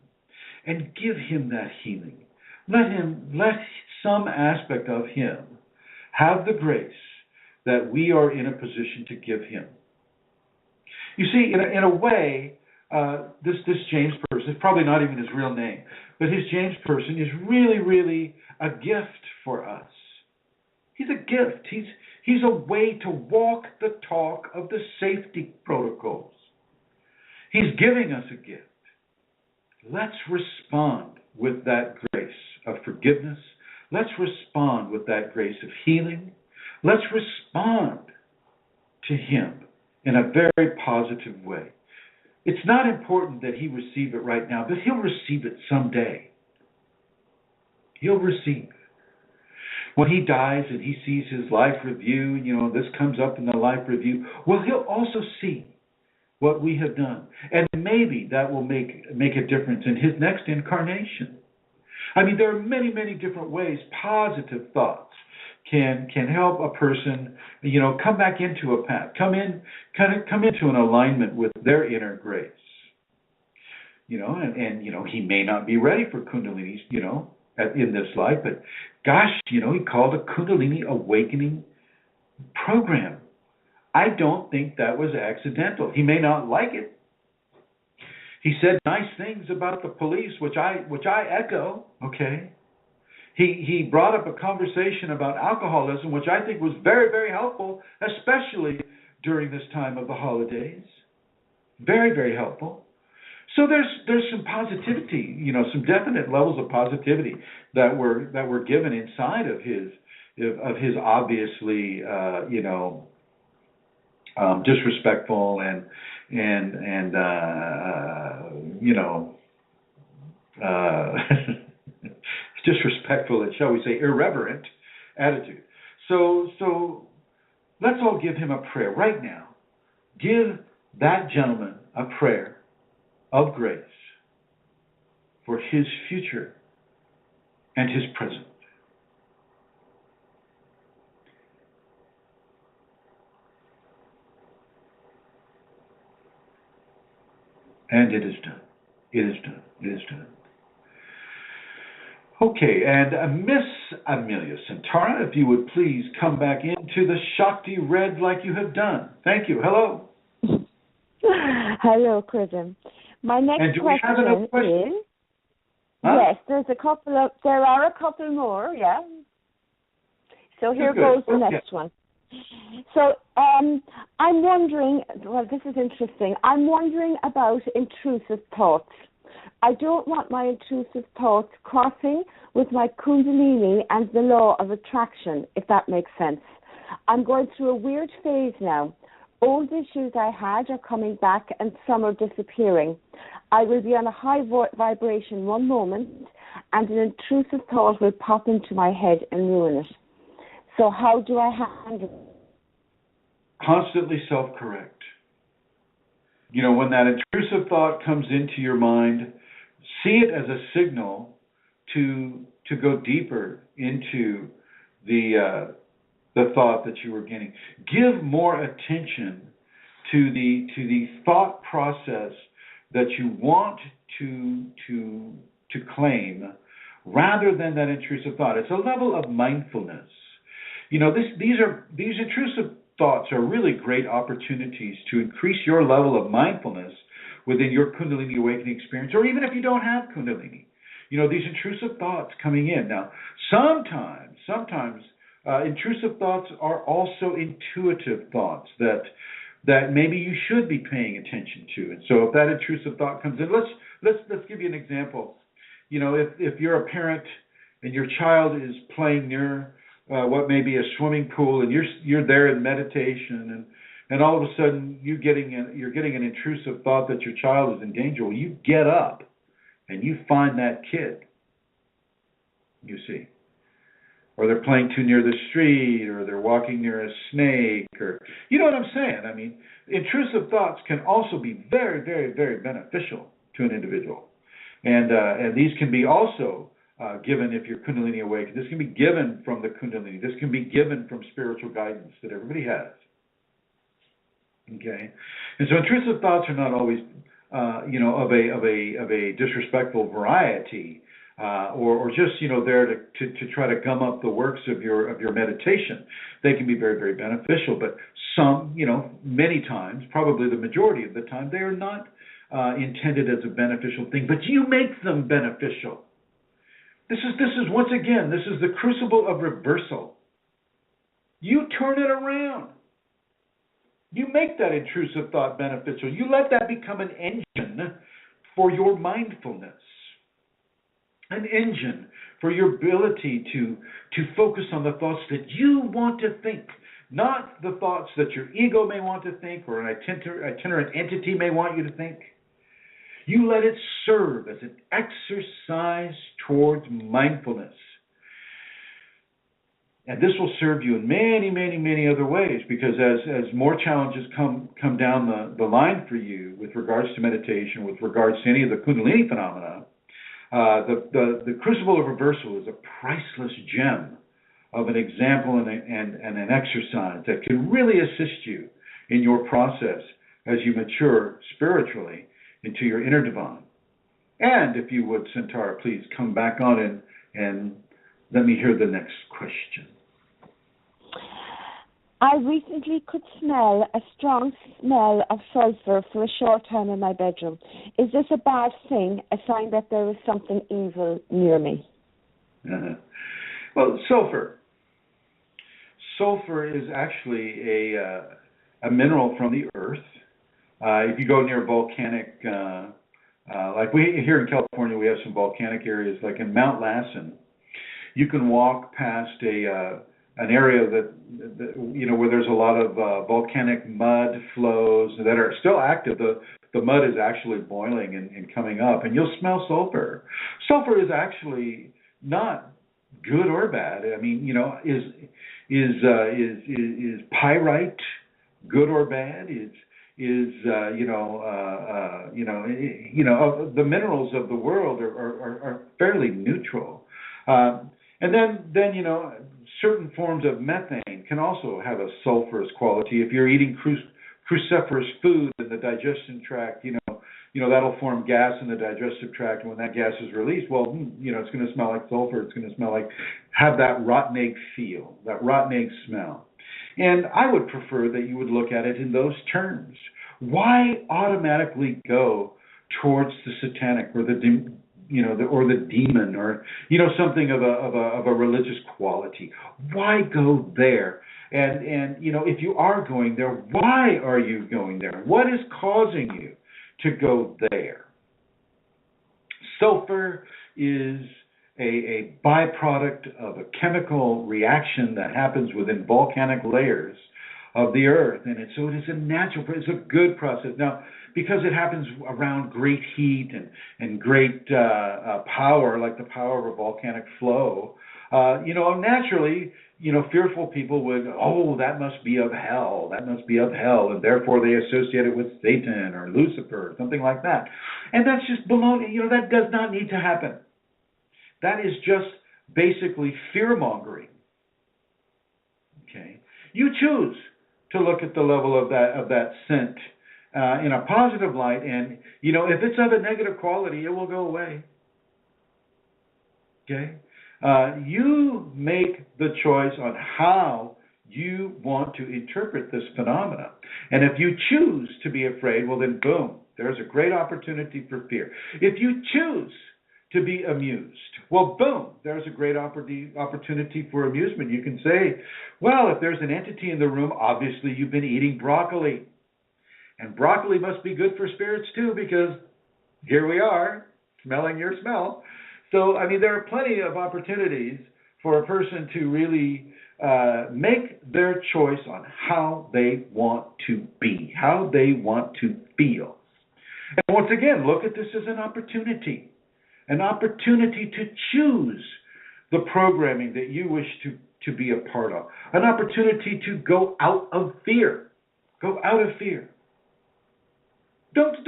and give him that healing. Let some aspect of him have the grace that we are in a position to give him. You see, in a way, this James person, it's probably not even his real name, but his James person is really, really a gift for us. He's a gift. He's a way to walk the talk of the safety protocols. He's giving us a gift. Let's respond with that grace of forgiveness. Let's respond with that grace of healing. Let's respond to him in a very positive way. It's not important that he receive it right now, but he'll receive it someday. He'll receive. When he dies and he sees his life review, this comes up in the life review, well, he'll also see what we have done. And maybe that will make a difference in his next incarnation. I mean, there are many, many different ways positive thoughts can help a person, come back into a path, come into an alignment with their inner grace. And he may not be ready for Kundalini's, in this life, but gosh, he called a Kundalini Awakening program. I don't think that was accidental. He may not like it. He said nice things about the police, which I echo. Okay. He brought up a conversation about alcoholism, which I think was very, very helpful, especially during this time of the holidays. Very, very helpful. So there's some positivity, some definite levels of positivity that were given inside of his obviously disrespectful and disrespectful and, shall we say, irreverent attitude. So let's all give him a prayer right now. Give that gentleman a prayer of grace for his future and his present. And it is done. It is done. It is done. Okay, and Miss Amelia Santara, if you would please come back into the Shakti Red like you have done. Thank you. Hello. Hello, Chrism. My next question is, yes, there are a couple more, yeah. So here goes the next one. So I'm wondering, this is interesting. I'm wondering about intrusive thoughts. I don't want my intrusive thoughts crossing with my Kundalini and the law of attraction, if that makes sense. I'm going through a weird phase now. Old issues I had are coming back and some are disappearing. I will be on a high vibration one moment and an intrusive thought will pop into my head and ruin it. So how do I handle it? Constantly self-correct. When that intrusive thought comes into your mind, see it as a signal to go deeper into the thought that you were getting. Give more attention to the thought process that you want to claim, rather than that intrusive thought. It's a level of mindfulness. These intrusive thoughts are really great opportunities to increase your level of mindfulness within your Kundalini Awakening experience, or even if you don't have Kundalini. These intrusive thoughts coming in. Now, sometimes intrusive thoughts are also intuitive thoughts that maybe you should be paying attention to. And so if that intrusive thought comes in, let's give you an example. If you're a parent and your child is playing near what may be a swimming pool, and you're there in meditation, and all of a sudden you're getting an intrusive thought that your child is in danger. Well, you get up and you find that kid. You see, or they're playing too near the street, or they're walking near a snake, or you know what I'm saying. I mean, intrusive thoughts can also be very, very, very beneficial to an individual, and these can be also given if you're Kundalini awakened. This can be given from the Kundalini. This can be given from spiritual guidance that everybody has. Okay, and so intrusive thoughts are not always, of a disrespectful variety, or just there to try to gum up the works of your meditation. They can be very, very beneficial, but some, many times, probably the majority of the time, they are not intended as a beneficial thing. But you make them beneficial. This is once again, this is the crucible of reversal. You turn it around. You make that intrusive thought beneficial. You let that become an engine for your mindfulness, an engine for your ability to focus on the thoughts that you want to think, not the thoughts that your ego may want to think or an itinerant entity may want you to think. You let it serve as an exercise towards mindfulness. And this will serve you in many, many, many other ways, because as more challenges come down the line for you with regards to meditation, with regards to any of the Kundalini phenomena, the crucible of reversal is a priceless gem of an example and an exercise that can really assist you in your process as you mature spiritually into your inner divine. And if you would, Centaur, please come back on and let me hear the next question. I recently could smell a strong smell of sulfur for a short time in my bedroom. Is this a bad thing, a sign that there is something evil near me? Well, sulfur. Sulfur is actually a mineral from the earth. If you go near volcanic, like we here in California, we have some volcanic areas, like in Mount Lassen. You can walk past an area that where there's a lot of volcanic mud flows that are still active. The mud is actually boiling and coming up, and you'll smell sulfur. Sulfur is actually not good or bad. I mean, is pyrite good or bad? The minerals of the world are fairly neutral. And then certain forms of methane can also have a sulfurous quality. If you're eating cruciferous food in the digestion tract, that'll form gas in the digestive tract. And when that gas is released, well, it's going to smell like sulfur. It's going to smell like, have that rotten egg feel, that rotten egg smell. And I would prefer that you would look at it in those terms. Why automatically go towards the satanic or the demon, or something of a religious quality? Why go there? And if you are going there, why are you going there? What is causing you to go there? Sulfur is a byproduct of a chemical reaction that happens within volcanic layers of the earth, and so it is a natural, it's a good process. Now, because it happens around great heat and great power, like the power of a volcanic flow, naturally, fearful people would, that must be of hell, and therefore they associate it with Satan or Lucifer or something like that. And that's just baloney. That does not need to happen. That is just basically fear-mongering. Okay? You choose to look at the level of that scent in a positive light, and if it's of a negative quality, it will go away. Okay, you make the choice on how you want to interpret this phenomena, and if you choose to be afraid, well then boom, there's a great opportunity for fear. If you choose to be amused, well, boom, there's a great opportunity for amusement. You can say, well, if there's an entity in the room, obviously you've been eating broccoli. And broccoli must be good for spirits too, because here we are, smelling your smell. So, there are plenty of opportunities for a person to really make their choice on how they want to be, how they want to feel. And once again, look at this as an opportunity to choose the programming that you wish to be a part of. An opportunity to go out of fear. Go out of fear. Don't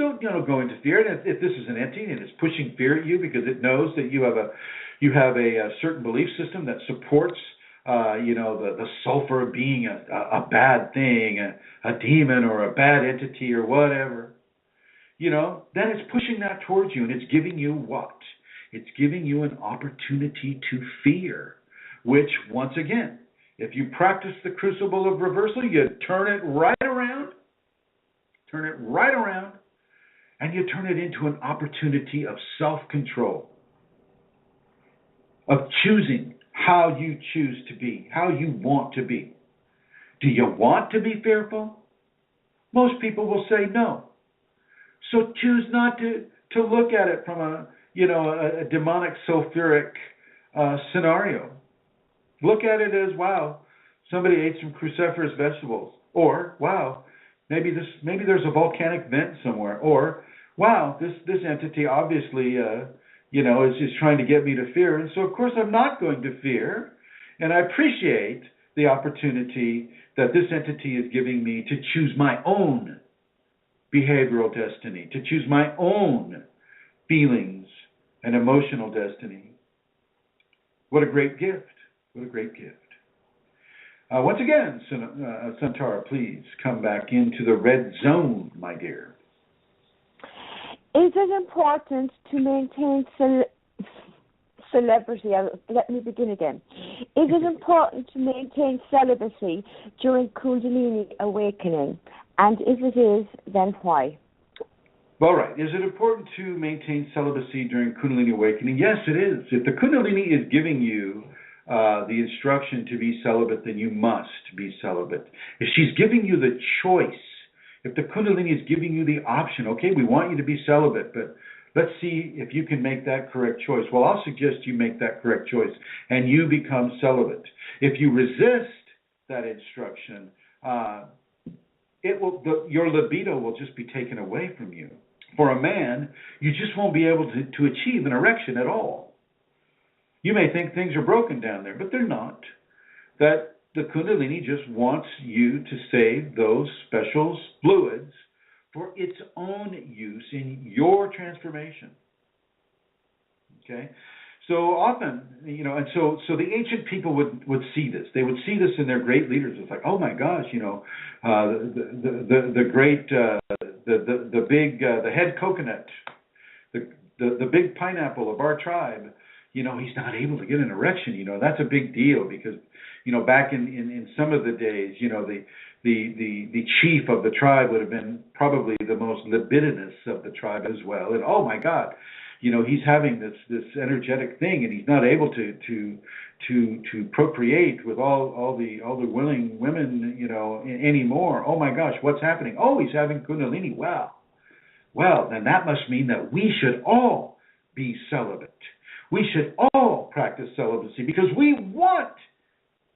go into fear. And if this is an entity and it's pushing fear at you because it knows that you have a certain belief system that supports the sulfur being a bad thing, a demon or a bad entity or whatever, then it's pushing that towards you, and it's giving you what? It's giving you an opportunity to fear, which, once again, if you practice the crucible of reversal, you turn it right around, and you turn it into an opportunity of self-control, of choosing how you choose to be, how you want to be. Do you want to be fearful? Most people will say no. So choose not to look at it from a demonic sulfuric scenario. Look at it as, wow, somebody ate some cruciferous vegetables, or wow, maybe there's a volcanic vent somewhere, or wow, this entity obviously is trying to get me to fear, and so of course I'm not going to fear, and I appreciate the opportunity that this entity is giving me to choose my own behavioral destiny, to choose my own feelings and emotional destiny. What a great gift. What a great gift. Once again, Santara, please come back into the red zone, my dear. Is it important to maintain celibacy? Let me begin again. Is it important to maintain celibacy during Kundalini Awakening? And if it is, then why? All right. Is it important to maintain celibacy during Kundalini Awakening? Yes, it is. If the Kundalini is giving you the instruction to be celibate, then you must be celibate. If she's giving you the choice, if the Kundalini is giving you the option, okay, we want you to be celibate, but let's see if you can make that correct choice. Well, I'll suggest you make that correct choice and you become celibate. If you resist that instruction, your libido will just be taken away from you. For a man, you just won't be able to achieve an erection at all. You may think things are broken down there, but they're not. That the Kundalini just wants you to save those special fluids for its own use in your transformation. Okay? So often, and so the ancient people would see this. They would see this in their great leaders. It's like, oh my gosh, the great, the big, the head coconut, the big pineapple of our tribe. He's not able to get an erection. That's a big deal because, back in some of the days, the chief of the tribe would have been probably the most libidinous of the tribe as well. And oh my God. He's having this energetic thing, and he's not able to procreate with all the willing women, anymore. Oh my gosh, what's happening? Oh, he's having Kundalini. Wow. Well, then that must mean that we should all be celibate. We should all practice celibacy because we want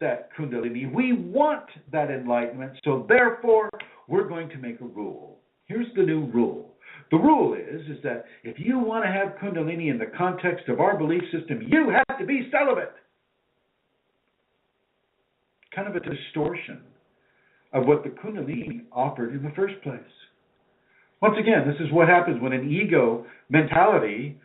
that Kundalini. We want that enlightenment. So therefore, we're going to make a rule. Here's the new rule. The rule is that if you want to have Kundalini in the context of our belief system, you have to be celibate. Kind of a distortion of what the Kundalini offered in the first place. Once again, this is what happens when an ego mentality,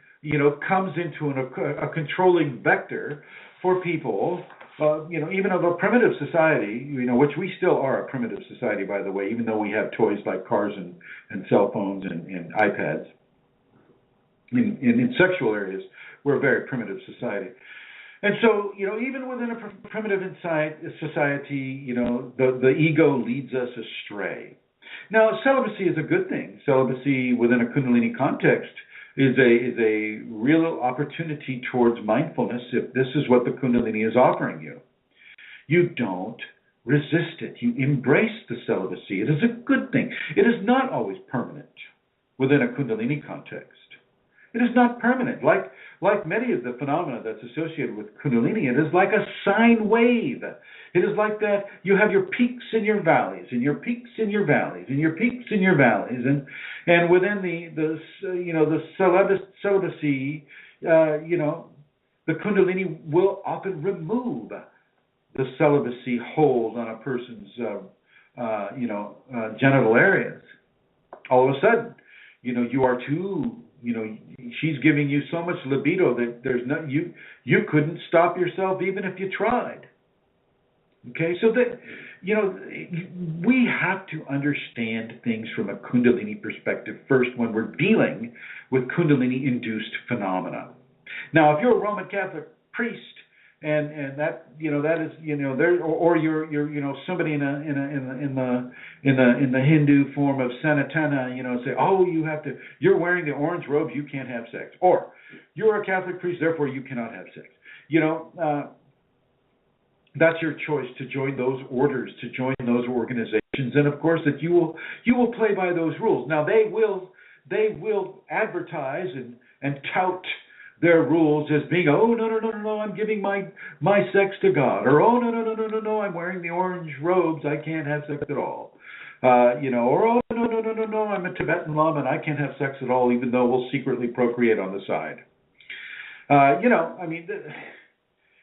comes into a controlling vector for people. Even of a primitive society, which we still are a primitive society, by the way, even though we have toys like cars and cell phones and iPads. In sexual areas, we're a very primitive society. And so, even within a primitive society, the ego leads us astray. Now, celibacy is a good thing. Celibacy within a Kundalini context is a real opportunity towards mindfulness if this is what the Kundalini is offering you. You don't resist it. You embrace the celibacy. It is a good thing. It is not always permanent within a Kundalini context. It is not permanent. Like many of the phenomena that's associated with Kundalini, it is like a sine wave. It is like that you have your peaks and your valleys, and your peaks and your valleys, and your peaks and your valleys, and within the celibacy, the Kundalini will often remove the celibacy hold on a person's, genital areas. All of a sudden, you are too, she's giving you so much libido that there's no, you couldn't stop yourself even if you tried. Okay, so that, we have to understand things from a Kundalini perspective first when we're dealing with Kundalini-induced phenomena. Now, if you're a Roman Catholic priest and that that is there, or you're somebody in the Hindu form of Sanatana, say, oh, you're wearing the orange robes, you can't have sex, or you're a Catholic priest, therefore you cannot have sex. That's your choice to join those orders, to join those organizations, and of course that you will play by those rules. Now they will advertise and tout their rules as being, oh no, I'm giving my sex to God, or oh no, I'm wearing the orange robes, I can't have sex at all, or oh no, I'm a Tibetan Lama and I can't have sex at all, even though we'll secretly procreate on the side.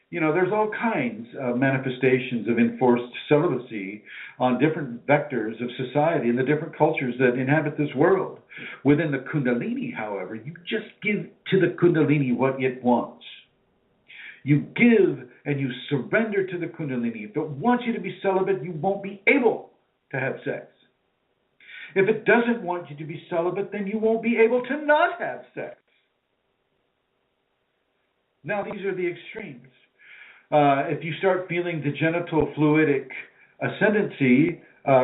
There's all kinds of manifestations of enforced celibacy on different vectors of society and the different cultures that inhabit this world. Within the Kundalini, however, you just give to the Kundalini what it wants. You give and you surrender to the Kundalini. If it wants you to be celibate, you won't be able to have sex. If it doesn't want you to be celibate, then you won't be able to not have sex. Now, these are the extremes. If you start feeling the genital fluidic ascendancy,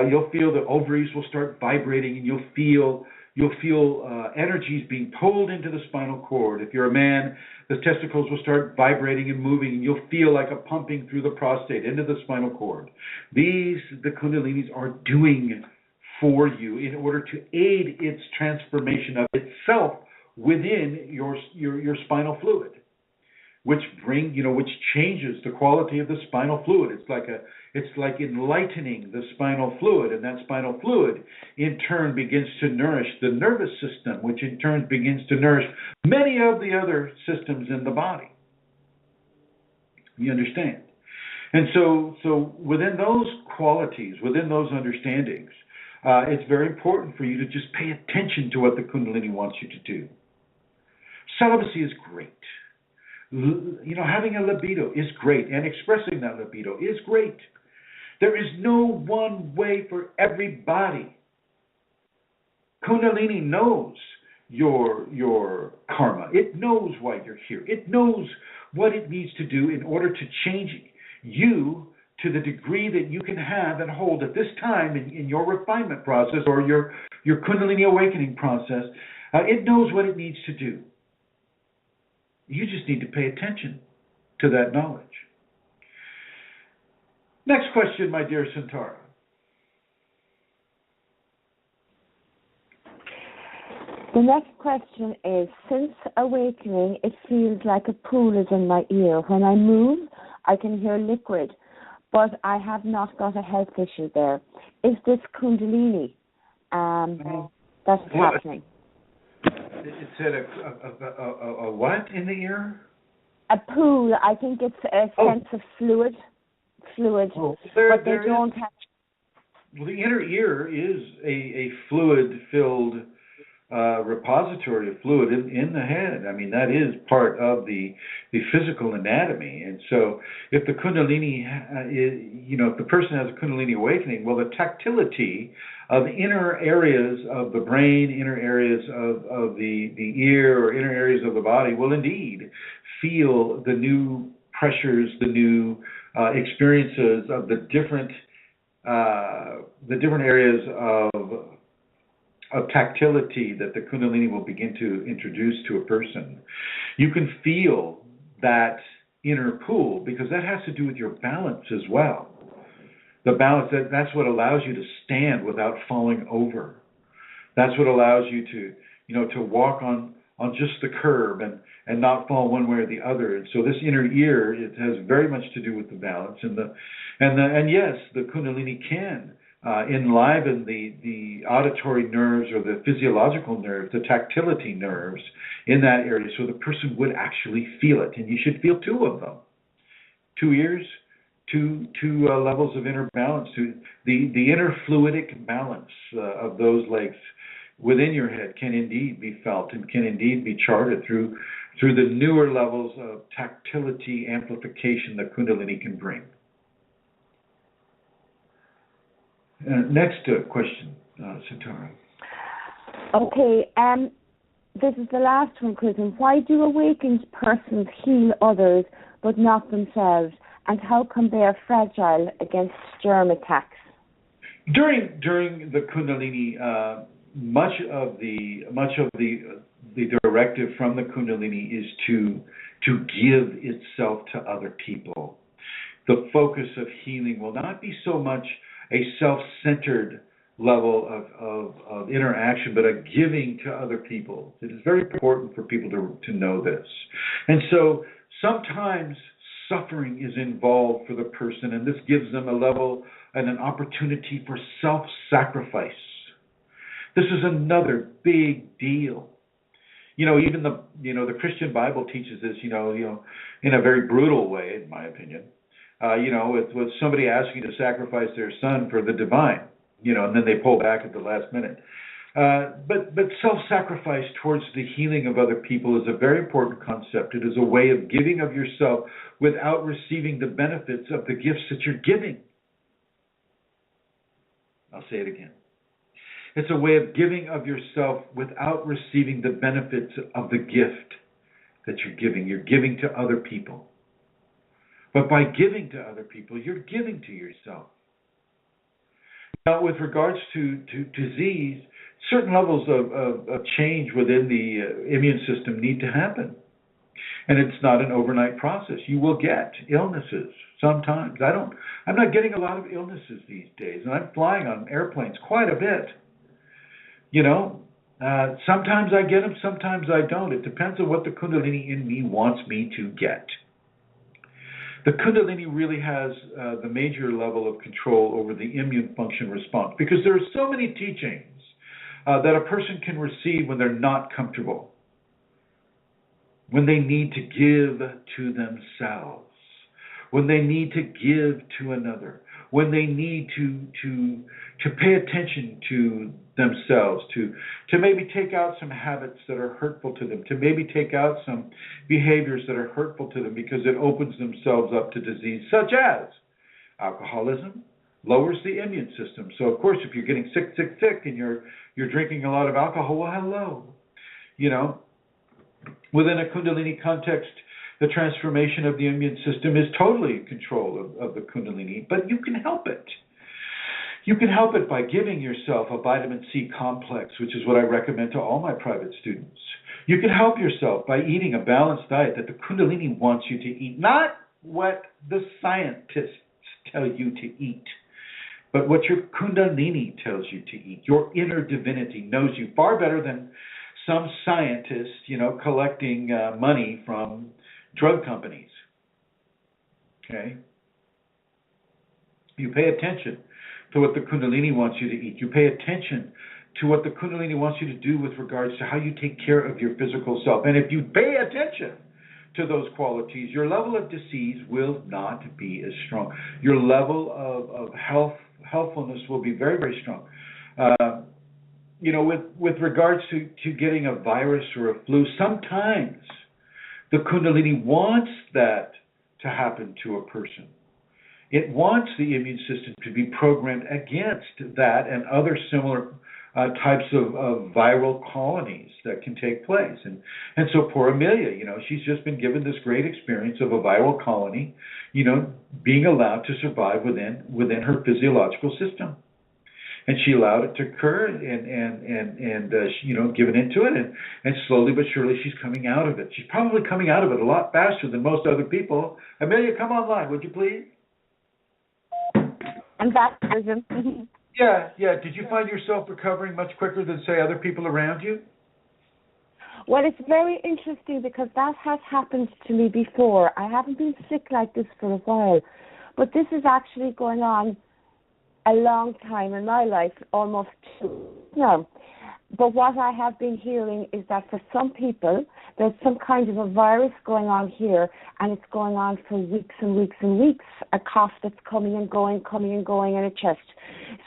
you'll feel the ovaries will start vibrating, and you'll feel energies being pulled into the spinal cord. If you're a man, the testicles will start vibrating and moving, and you'll feel like a pumping through the prostate into the spinal cord. These the Kundalinis are doing for you in order to aid its transformation of itself within your spinal fluid, which changes the quality of the spinal fluid. It's like enlightening the spinal fluid, and that spinal fluid in turn begins to nourish the nervous system, which in turn begins to nourish many of the other systems in the body. You understand? And so within those qualities, within those understandings, it's very important for you to just pay attention to what the Kundalini wants you to do. Celibacy is great. Having a libido is great, and expressing that libido is great. There is no one way for everybody. Kundalini knows your karma. It knows why you're here. It knows what it needs to do in order to change you to the degree that you can have and hold at this time in your refinement process or your Kundalini awakening process. It knows what it needs to do. You just need to pay attention to that knowledge. Next question, my dear Santara. The next question is, since awakening, it feels like a pool is in my ear. When I move, I can hear liquid, but I have not got a health issue there. Is this Kundalini that is happening? It said a what in the ear? A pool. I think it's a sense of fluid. But they don't have. Well, the inner ear is a fluid-filled repository of fluid in the head. I mean, that is part of the physical anatomy. And so, if the Kundalini, if the person has a Kundalini awakening, well, the tactility of inner areas of the brain, inner areas of the ear, or inner areas of the body will indeed feel the new pressures, the new experiences of the different areas of tactility that the Kundalini will begin to introduce to a person. You can feel that inner pool because that has to do with your balance as well. The balance, that's what allows you to stand without falling over. That's what allows you to walk on just the curb and not fall one way or the other. And so this inner ear, it has very much to do with the balance. And yes, the Kundalini can enliven the auditory nerves or the physiological nerves, the tactility nerves in that area, so the person would actually feel it. And you should feel two of them. 2 ears, two levels of inner balance, the inner fluidic balance of those legs within your head can indeed be felt and can indeed be charted through the newer levels of tactility amplification that Kundalini can bring. Next question, Sitara. Okay, this is the last one, Chrism. Why do awakened persons heal others but not themselves, and how come they are fragile against germ attacks? During the Kundalini, much of the directive from the Kundalini is to give itself to other people. The focus of healing will not be so much a self-centered level of interaction, but a giving to other people. It is very important for people to know this. And so sometimes suffering is involved for the person, and this gives them a level and an opportunity for self-sacrifice. This is another big deal. Even the Christian Bible teaches this, in a very brutal way, in my opinion. With somebody asking to sacrifice their son for the divine, and then they pull back at the last minute. But self-sacrifice towards the healing of other people is a very important concept. It is a way of giving of yourself without receiving the benefits of the gifts that you're giving. I'll say it again. It's a way of giving of yourself without receiving the benefits of the gift that you're giving. You're giving to other people. But by giving to other people, you're giving to yourself. Now, with regards to disease, certain levels of change within the immune system need to happen. And it's not an overnight process. You will get illnesses sometimes. I'm not getting a lot of illnesses these days, and I'm flying on airplanes quite a bit. Sometimes I get them, sometimes I don't. It depends on what the Kundalini in me wants me to get. The Kundalini really has the major level of control over the immune function response, because there are so many teachings that a person can receive when they're not comfortable, when they need to give to themselves, when they need to give to another, when they need to pay attention to themselves, to maybe take out some habits that are hurtful to them, to maybe take out some behaviors that are hurtful to them, because it opens themselves up to disease, such as alcoholism, lowers the immune system. So of course, if you're getting sick, and you're drinking a lot of alcohol, well, hello. Within a Kundalini context, the transformation of the immune system is totally in control of the Kundalini, but you can help it. You can help it by giving yourself a vitamin C complex, which is what I recommend to all my private students. You can help yourself by eating a balanced diet that the Kundalini wants you to eat, not what the scientists tell you to eat, but what your Kundalini tells you to eat. Your inner divinity knows you far better than some scientist, collecting money from drug companies. Okay? You pay attention to what the Kundalini wants you to eat. You pay attention to what the Kundalini wants you to do with regards to how you take care of your physical self. And if you pay attention to those qualities, your level of disease will not be as strong. Your level of healthfulness will be very, very strong. With regards to getting a virus or a flu, sometimes the Kundalini wants that to happen to a person. It wants the immune system to be programmed against that and other similar types of viral colonies that can take place. And so poor Amelia, she's just been given this great experience of a viral colony, being allowed to survive within her physiological system. And she allowed it to occur and given into it. And slowly but surely she's coming out of it. She's probably coming out of it a lot faster than most other people. Amelia, come online, would you please? I'm back, Chrism. Yeah. Did you find yourself recovering much quicker than, say, other people around you? Well, it's very interesting because that has happened to me before. I haven't been sick like this for a while. But this is actually going on a long time in my life, almost 2 now. But what I have been hearing is that for some people, there's some kind of a virus going on here, and it's going on for weeks and weeks and weeks, a cough that's coming and going in a chest.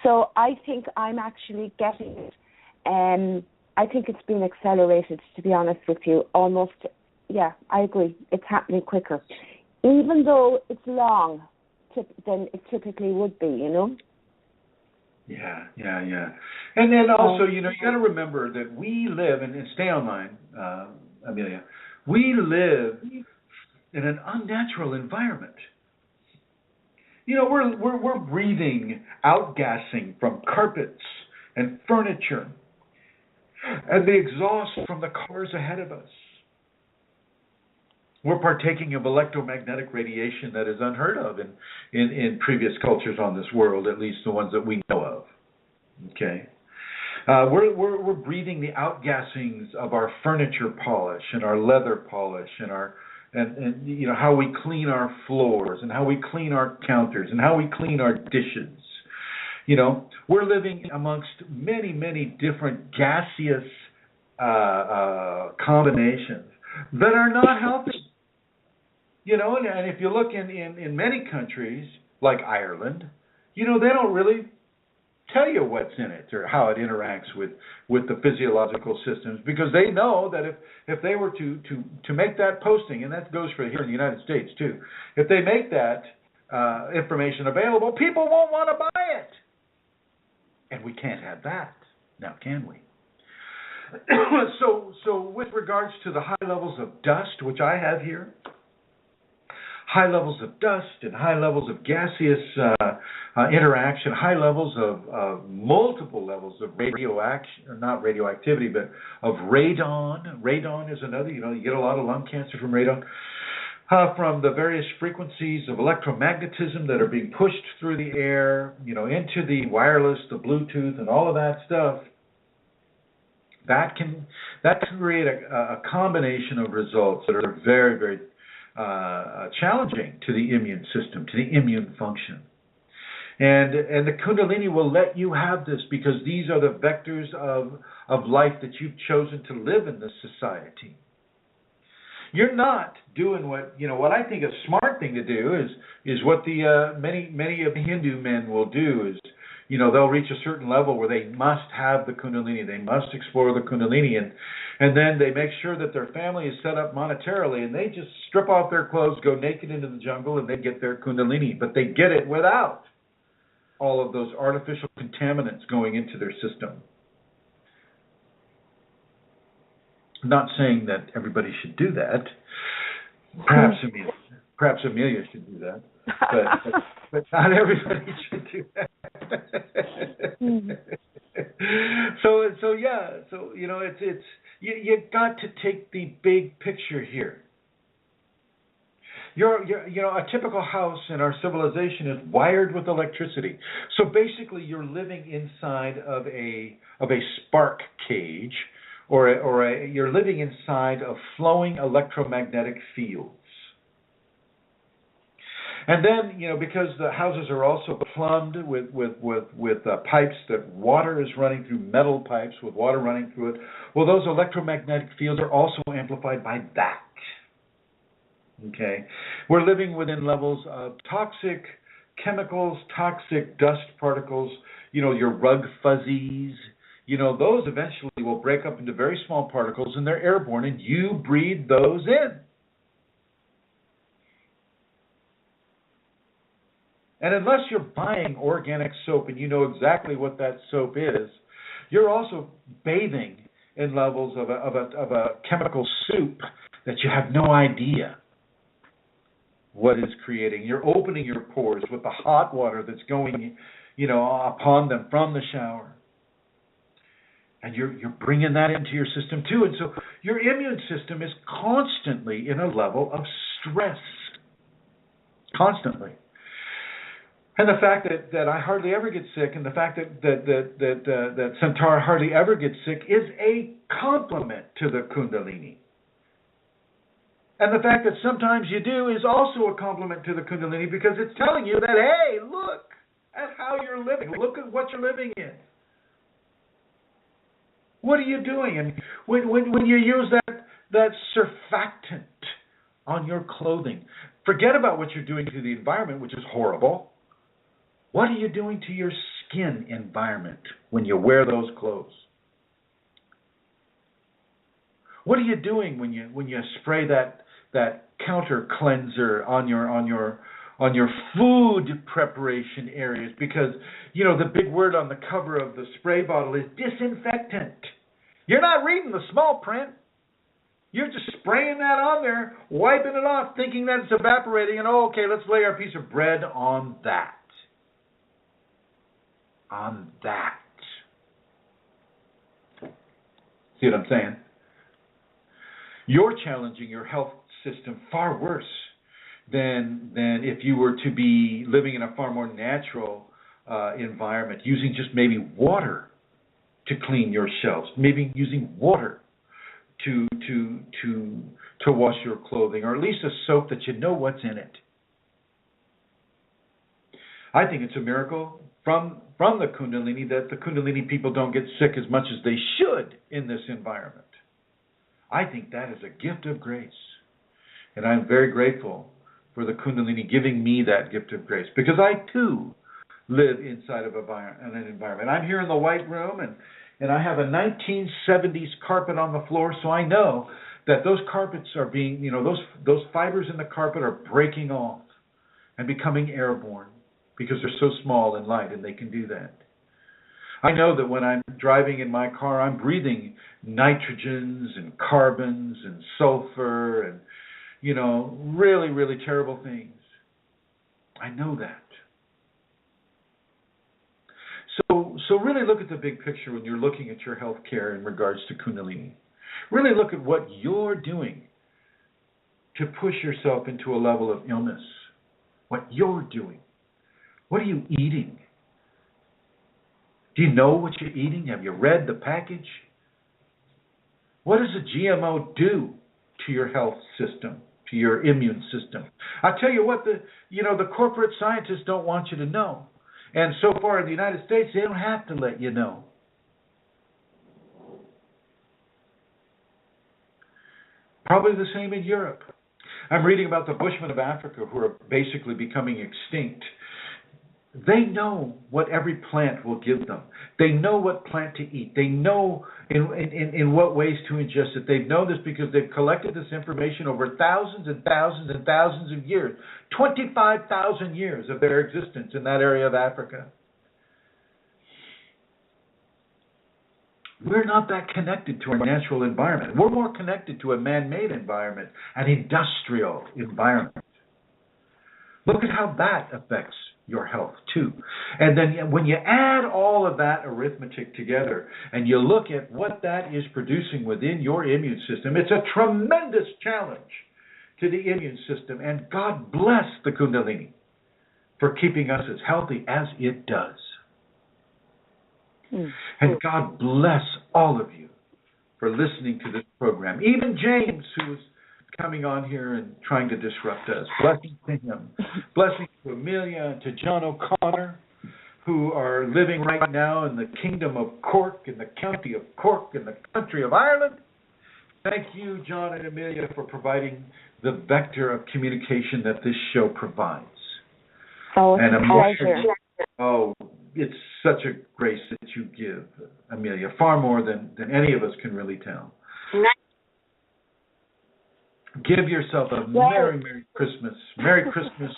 So I think I'm actually getting it. I think it's been accelerated, to be honest with you, almost, yeah, I agree. It's happening quicker. Even though it's long than it typically would be, you know? Yeah. And then also, you got to remember that we live, and stay online, Amelia, we live in an unnatural environment. We're breathing outgassing from carpets and furniture and the exhaust from the cars ahead of us. We're partaking of electromagnetic radiation that is unheard of in previous cultures on this world, at least the ones that we know of. Okay, we're breathing the outgassings of our furniture polish and our leather polish and how we clean our floors and how we clean our counters and how we clean our dishes. We're living amongst many, many different gaseous combinations that are not healthy. And if you look in many countries, like Ireland, they don't really tell you what's in it or how it interacts with the physiological systems, because they know that if they were to make that posting, and that goes for here in the United States too, if they make that information available, people won't want to buy it. And we can't have that now, can we? So with regards to the high levels of dust, which I have here, high levels of dust and high levels of gaseous interaction, high levels of multiple levels of not radioactivity, but of radon. Radon is another, you get a lot of lung cancer from radon. From the various frequencies of electromagnetism that are being pushed through the air, into the wireless, the Bluetooth, and all of that stuff. That can create a combination of results that are very, very challenging to the immune system, to the immune function. And the Kundalini will let you have this, because these are the vectors of life that you've chosen to live in this society. You're not doing what I think a smart thing to do is what the many of the Hindu men will do is, they'll reach a certain level where they must have the Kundalini, they must explore the Kundalini, and then they make sure that their family is set up monetarily, and they just strip off their clothes, go naked into the jungle, and they get their Kundalini, but they get it without all of those artificial contaminants going into their system. I'm not saying that everybody should do that. Perhaps Amelia should do that, but not everybody should do that. So it's you got to take the big picture here. A typical house in our civilization is wired with electricity. So basically, you're living inside of a spark cage. Or you're living inside of flowing electromagnetic fields. And then, because the houses are also plumbed with pipes that water is running through, metal pipes with water running through it, well, those electromagnetic fields are also amplified by that. Okay? We're living within levels of toxic chemicals, toxic dust particles, your rug fuzzies. Those eventually will break up into very small particles, and they're airborne, and you breathe those in. And unless you're buying organic soap and you know exactly what that soap is, you're also bathing in levels of a chemical soup that you have no idea what is creating. You're opening your pores with the hot water that's going, upon them from the shower. And you're bringing that into your system too. And so your immune system is constantly in a level of stress. Constantly. And the fact that I hardly ever get sick, and the fact that Centaur hardly ever gets sick is a compliment to the Kundalini. And the fact that sometimes you do is also a compliment to the Kundalini, because it's telling you that, hey, look, at how you're living. Look at what you're living in. What are you doing? And when you use that surfactant on your clothing, forget about what you're doing to the environment, which is horrible. What are you doing to your skin environment when you wear those clothes? What are you doing when you spray that counter cleanser on your food preparation areas? Because the big word on the cover of the spray bottle is disinfectant. You're not reading the small print. You're just spraying that on there, wiping it off, thinking that it's evaporating, and okay, let's lay our piece of bread on that. On that. See what I'm saying? You're challenging your health system far worse than if you were to be living in a far more natural environment, using just maybe water to clean your shelves, maybe using water to wash your clothing, or at least a soap that you know what's in it. I think it's a miracle from the Kundalini that the Kundalini people don't get sick as much as they should in this environment. I think that is a gift of grace. And I'm very grateful for the Kundalini giving me that gift of grace, because I too live inside of an environment. I'm here in the White Room, and I have a 1970s carpet on the floor, so I know that those carpets are being, those fibers in the carpet are breaking off and becoming airborne because they're so small and light, and they can do that. I know that when I'm driving in my car, I'm breathing nitrogens and carbons and sulfur and, really, really terrible things. I know that. So really look at the big picture when you're looking at your health care in regards to Kundalini. Really look at what you're doing to push yourself into a level of illness. What you're doing. What are you eating? Do you know what you're eating? Have you read the package? What does a GMO do to your health system, to your immune system? I'll tell you what, the corporate scientists don't want you to know. And so far in the United States, they don't have to let you know. Probably the same in Europe. I'm reading about the Bushmen of Africa who are basically becoming extinct. They know what every plant will give them. They know what plant to eat. They know in what ways to ingest it. They've known this because they've collected this information over thousands and thousands and thousands of years. 25,000 years of their existence in that area of Africa. We're not that connected to our natural environment. We're more connected to a man-made environment, an industrial environment. Look at how that affects your health too. And then when you add all of that arithmetic together and you look at what that is producing within your immune system, it's a tremendous challenge to the immune system. And God bless the Kundalini for keeping us as healthy as it does. And God bless all of you for listening to this program. Even James, who is coming on here and trying to disrupt us. Blessings to him. Blessings to Amelia and to John O'Connor, who are living right now in the kingdom of Cork, in the county of Cork, in the country of Ireland. Thank you, John and Amelia, for providing the vector of communication that this show provides. Oh, it's a pleasure. Oh, it's such a grace that you give, Amelia, far more than any of us can really tell. Give yourself a Merry, Merry Christmas. Merry Christmas,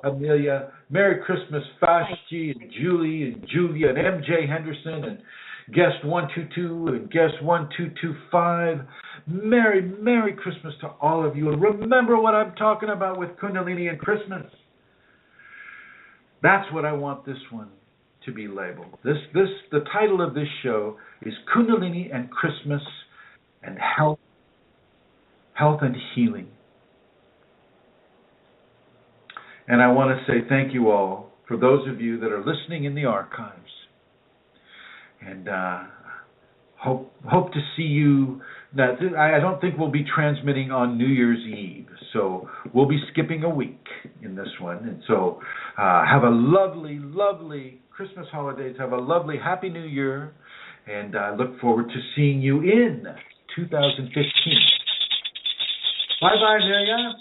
Amelia. Merry Christmas, Fashti and Julie and Julia and MJ Henderson and guest 122 and guest 1225. Merry Christmas to all of you. And remember what I'm talking about with Kundalini and Christmas. That's what I want this one to be labeled. The title of this show is Kundalini and Christmas and Health and Healing. And I want to say thank you all for those of you that are listening in the archives. And hope to see you I don't think we'll be transmitting on New Year's Eve, so we'll be skipping a week in this one. And so have a lovely, lovely Christmas holidays. Have a lovely Happy New Year, and I look forward to seeing you in 2015. Bye-bye, Amelia.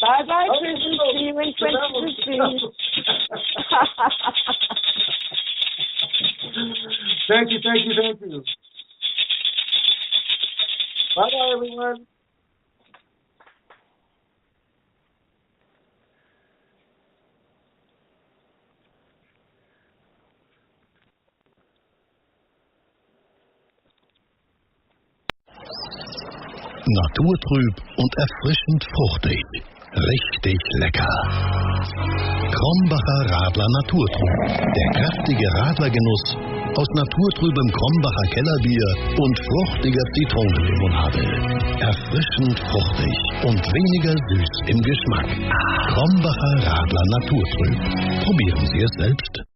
Bye-bye, Chrism. See you in 2015. Thank you. Bye-bye, everyone. Naturtrüb und erfrischend fruchtig. Richtig lecker. Krombacher Radler Naturtrüb. Der kräftige Radlergenuss aus naturtrübem Krombacher Kellerbier und fruchtiger Zitronenlimonade. Erfrischend fruchtig und weniger süß im Geschmack. Krombacher Radler Naturtrüb. Probieren Sie es selbst.